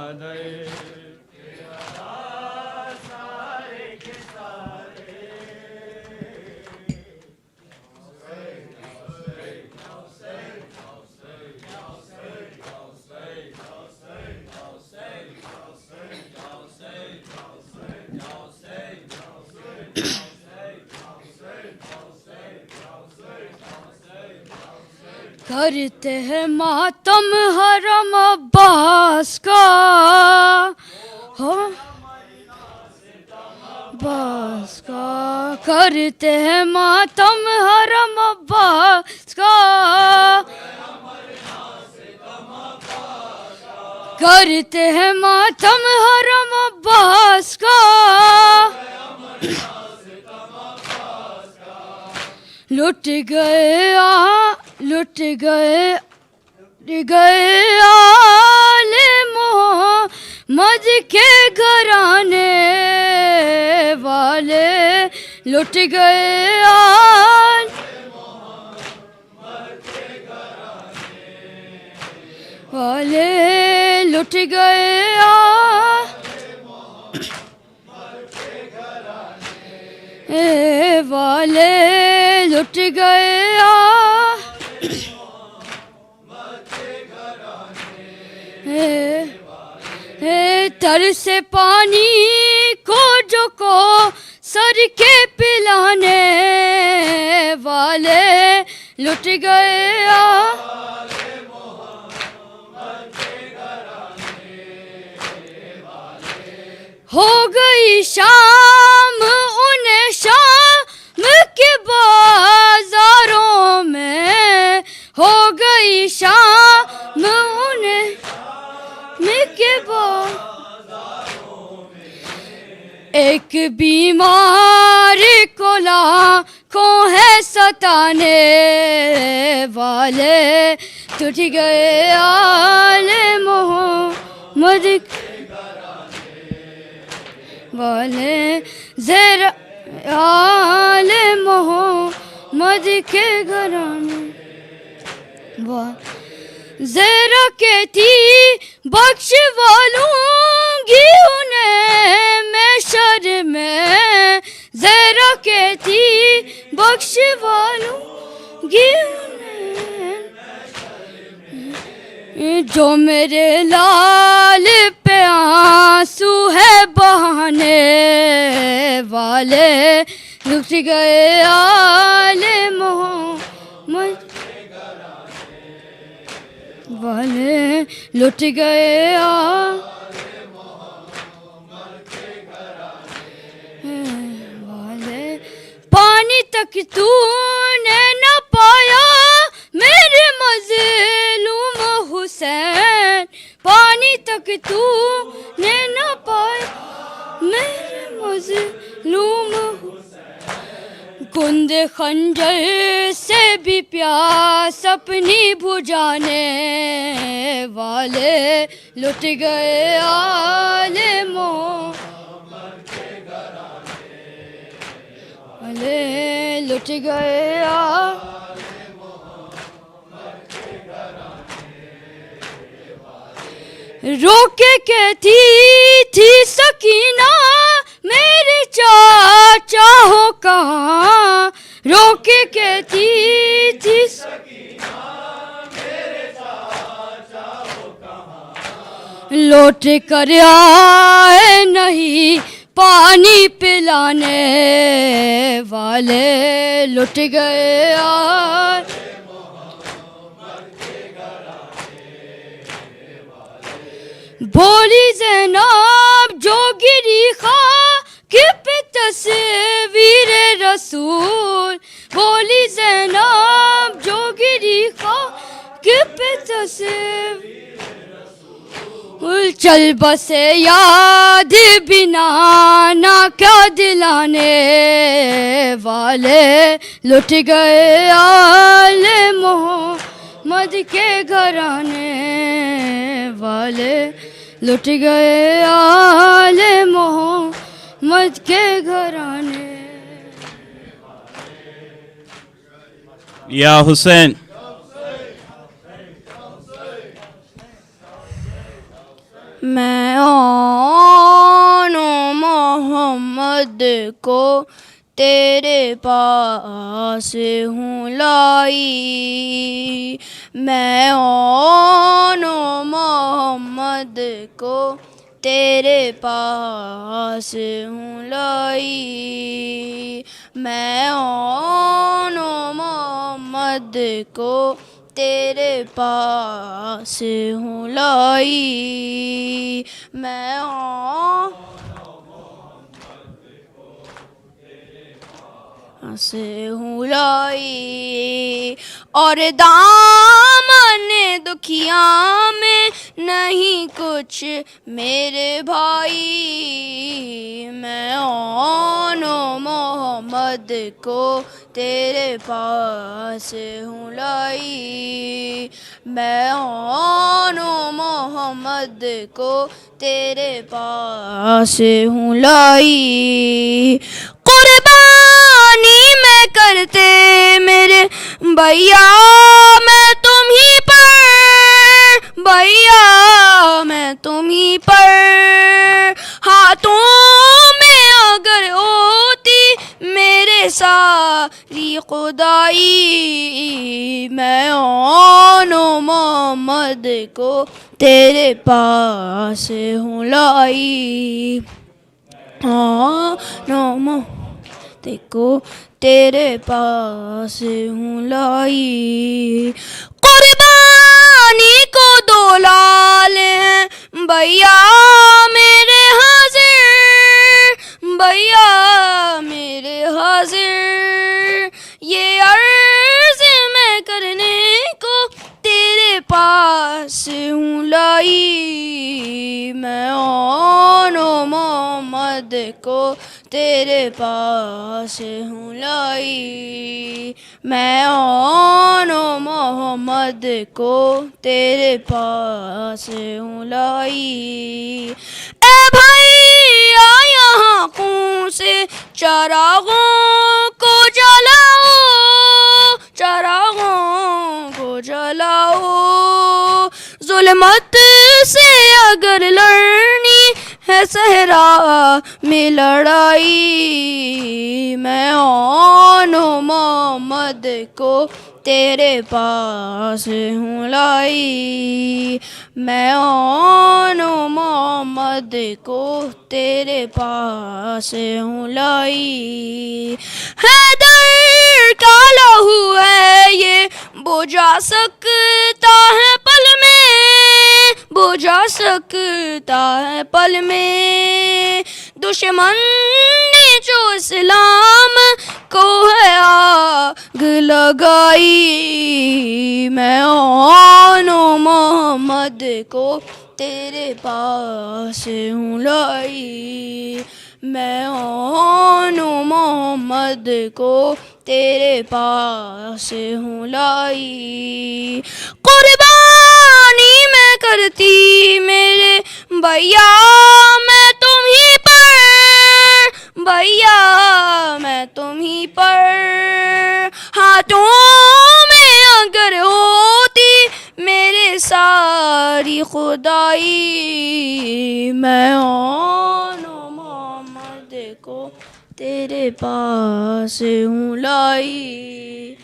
کرتے ہیں ماتم حرم عباس کا کرتے ہیں ماتم حرم عباس کا کرتے ہیں ماتم حرم عباس کا لٹ گئے آل محمد کے گھرانے والے لٹ گئے آل والے لٹ گئے والے لٹ گئے تر سے پانی کو جو کو سر کے پلانے والے لٹ گئے ہو گئی شام انہیں شام کے بازاروں میں ہو گئی شام انہیں کے ایک بیمار کو لاکھوں ہے ستانے والے ٹوٹ گئے آل محمد والے زیر آل محمد کے گھرانے زیرا کہتی بخشوا لوں گی انہیں میں شر میں زیرا کہتی بخشوا لوں گی انہیں جو میرے لال پہ آنسو ہے بہانے والے لٹ گئے آل محمد والے لٹ گئے والے پانی تک تو نے نہ پایا میرے مظلوم حسین پانی تک تو نے نہ پایا میرے مظلوم کند خنجر سے بھی پیاس اپنی بجھانے والے لٹ گئے آل محمد والے لٹ گئے روکے کہتی تھی سکینہ میرے چاچا ہو کہاں روکے کہتی تھی سکینہ میرے چاچا ہو کہاں لوٹ کر آئے نہیں پانی پلانے والے لٹ گئے آئے بولی زینب جو گری خاک پہ تصویر رسول بولی زینب جو گری خاک پہ تصویر رسول چل بسے یاد بنا نہ کیا دلانے والے لٹ گئے آل محمد کے گھرانے والے لٹ گئے آل محمد کے گھرانے یا حسین میں آن محمد کو تیرے پاس ہوں لائی میں آن محمد کو تیرے پاس ہوں لائی میں آن محمد کو تیرے پاس ہوں لائی میں سے ہوں لائی اور دامن دکھیا میں نہیں کچھ میرے بھائی میں آن و محمد کو تیرے پاس ہوں لائی میں آن و محمد کو تیرے پاس ہوں لائی قربانی میں کرتے میرے بھیا میں تم ہی پر بھیا میں تم ہی پر ہاتھوں میں اگر ہوتی میرے ساری خدائی میں آن و محمد کو تیرے پاس ہوں لائی آن و محمد کو تیرے پاس ہوں لائی قربانی کو دو لال ہیں بھیا میرے حاضر بھیا میرے حاضر یہ عرض میں کرنے کو تیرے پاس ہوں لائی میں آن و محمد کو تیرے پاس ہوں لائی میں آن و محمد کو تیرے پاس ہوں لائی اے بھائی یہاں خون سے چراغوں کو جلاؤ چراغوں کو جلاؤ ظلمت سے اگر لڑنی ہے صحرا میں لڑائی میں آن و محمد کو تیرے پاس ہوں لائی میں آن و محمد کو تیرے پاس ہوں لائی حیدر کا لہو ہے یہ بجھا سکتا ہے پل میں بجھا سکتا ہے پل میں دشمن نے جو اسلام کو ہے آگ لگائی میں آن و محمد کو تیرے پاس ہوں لائی میں آن و محمد کو تیرے پاس ہوں لائی قربانی میں کرتی میرے بھیا میں تم ہی پر بھیا میں تم ہی پر ہاتھوں میں اگر ہوتی میرے ساری خدائی میں آن و محمد کو تیرے پاس ہوں لائی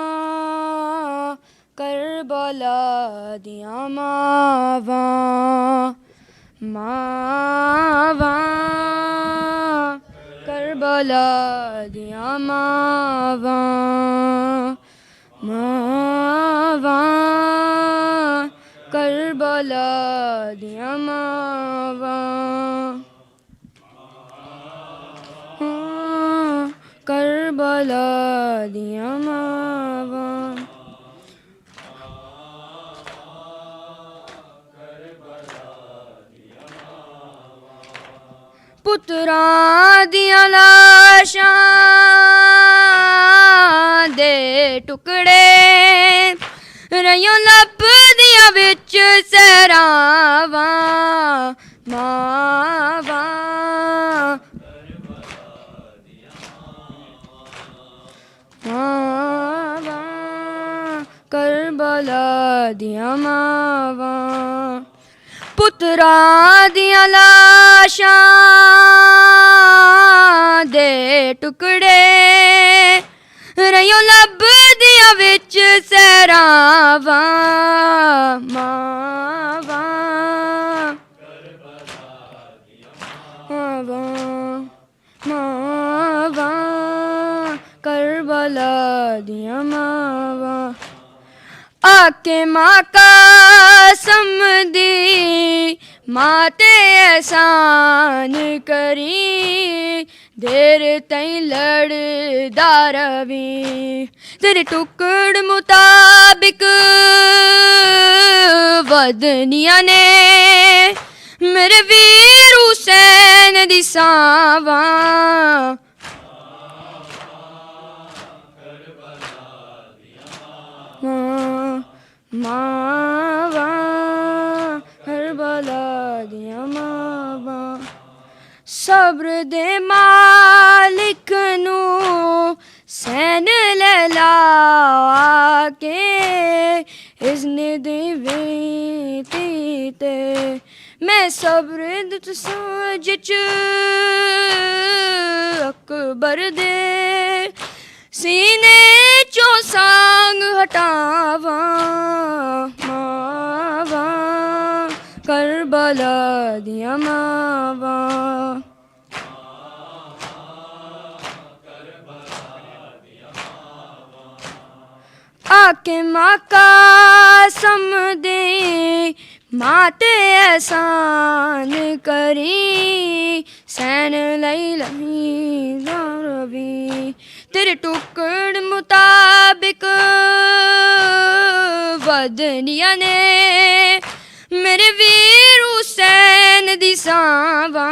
ماواں کربلا دیاں ماواں ماواں کربلا دیاں ماواں ماواں کربلا دیاں ماواں کربلا دیاں ماواں پتراں دیاں لاشاں دے ٹکڑے رہیوں لب دیاں وچ سہراواں ماواں ماواں کربلا دیاں ماواں پتراں دیاں لاشاں دے ٹکڑے رہیوں لب دیاں وچ سہراواں ماواں ماواں ماواں کربلا کربلا دیا ماں آکے ماں قسم دی ماتے احسان کری دیر تئیں لڑدا روی تیرے ٹکڑ مطابق ودنیا نے میرے ویر حسین دی ساواں ماواں کربلا دیا ماواں صبر دے مالک نو سین لیلا کے اذن دی ویتی تے میں صبر دت سوجچ اکبر دے سینے چو سانگ ہٹاواں ماواں کربلا دیا ماواں آکے ماں قسم دے ماتے احسان کری سین لئی لئی روی تیرے ٹکڑ مطابق ودنیا نے میرے ویر حسین دی ساواں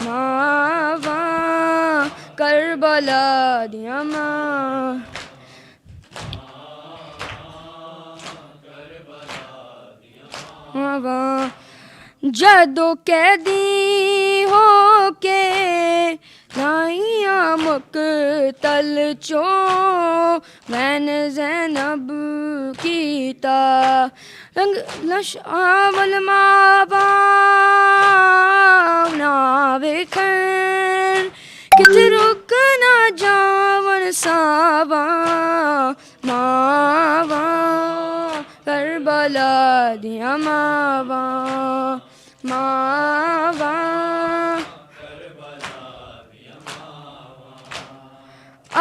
ماواں کربلا دیا ماں ماواں جدو قیدی ہو کے لائیاں مقتل چو میں نے زینب کیتا رنگ لش آول ماواں نا ویکھن کتے رک نہ جاون ساواں ماواں کربلا دیا ماواں ماواں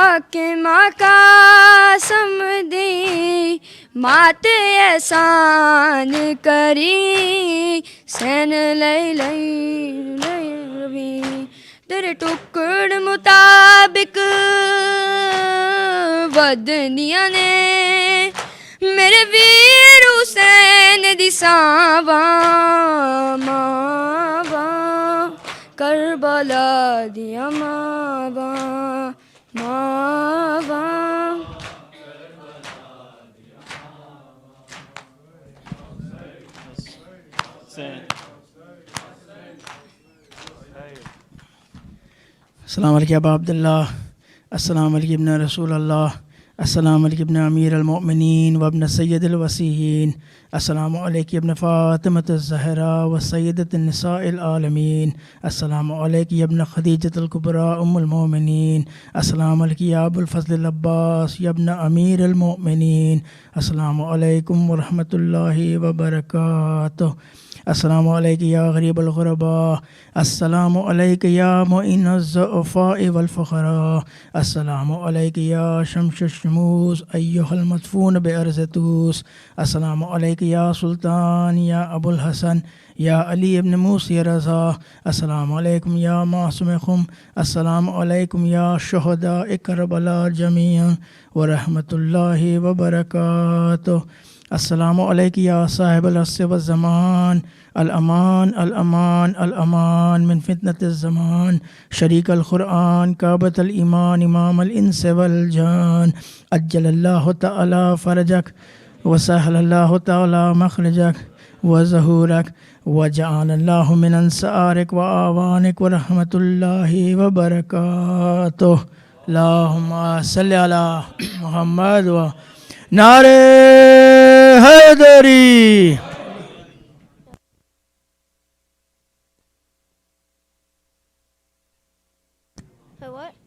آکے ماں قسم دی ماتے احسان کری سین لئی لئی لئی روی تیرے ٹکڑ مطابق ودنیا نے میرے ویر حسین دی ساواں ماواں کربلا دیا ماواں ماواں السلام علیکم ابا عبداللہ السلام علیکم ابن رسول اللہ السلام علیکم ابن امیر المؤمنین وابن سید الوسیین السلام علیکم ابن فاطمۃ الزہرا و سیدۃ النساء العالمین السلام علیکم ابن خدیجۃ الکبریٰ ام المؤمنین السلام علیکم یا ابو الفضل العباس یا ابن امیر المؤمنین السلام علیکم ورحمۃ اللہ وبرکاتہ السلام علیکم یا غریب الغرباء السلام علیکم یا معین الضعفاء والفقراء السلام علیکم یا شمس الشموس ایہا المدفون بارض طوس السلام علیکم یا سلطان یا ابو الحسن یا علی ابن موسی رضا السلام علیکم یا معصوم خم السلام علیکم یا شہداء کربلا جمیعا ورحمۃ اللہ وبرکاتہ السلام علیکم یا صاحب العصر والزمان الامان الامان الامان من فتنة الزمان شریک القرآن کعبۃ الایمان امام الانس والجان عجل اللہ تعالی فرجک وسهل اللہ تعالی مخرجک وظہورک وجعل اللہ من انصارک وآوانک ورحمۃ اللہ وبرکاتہ اللہم صلی علی محمد و نعرہ حیدری. What?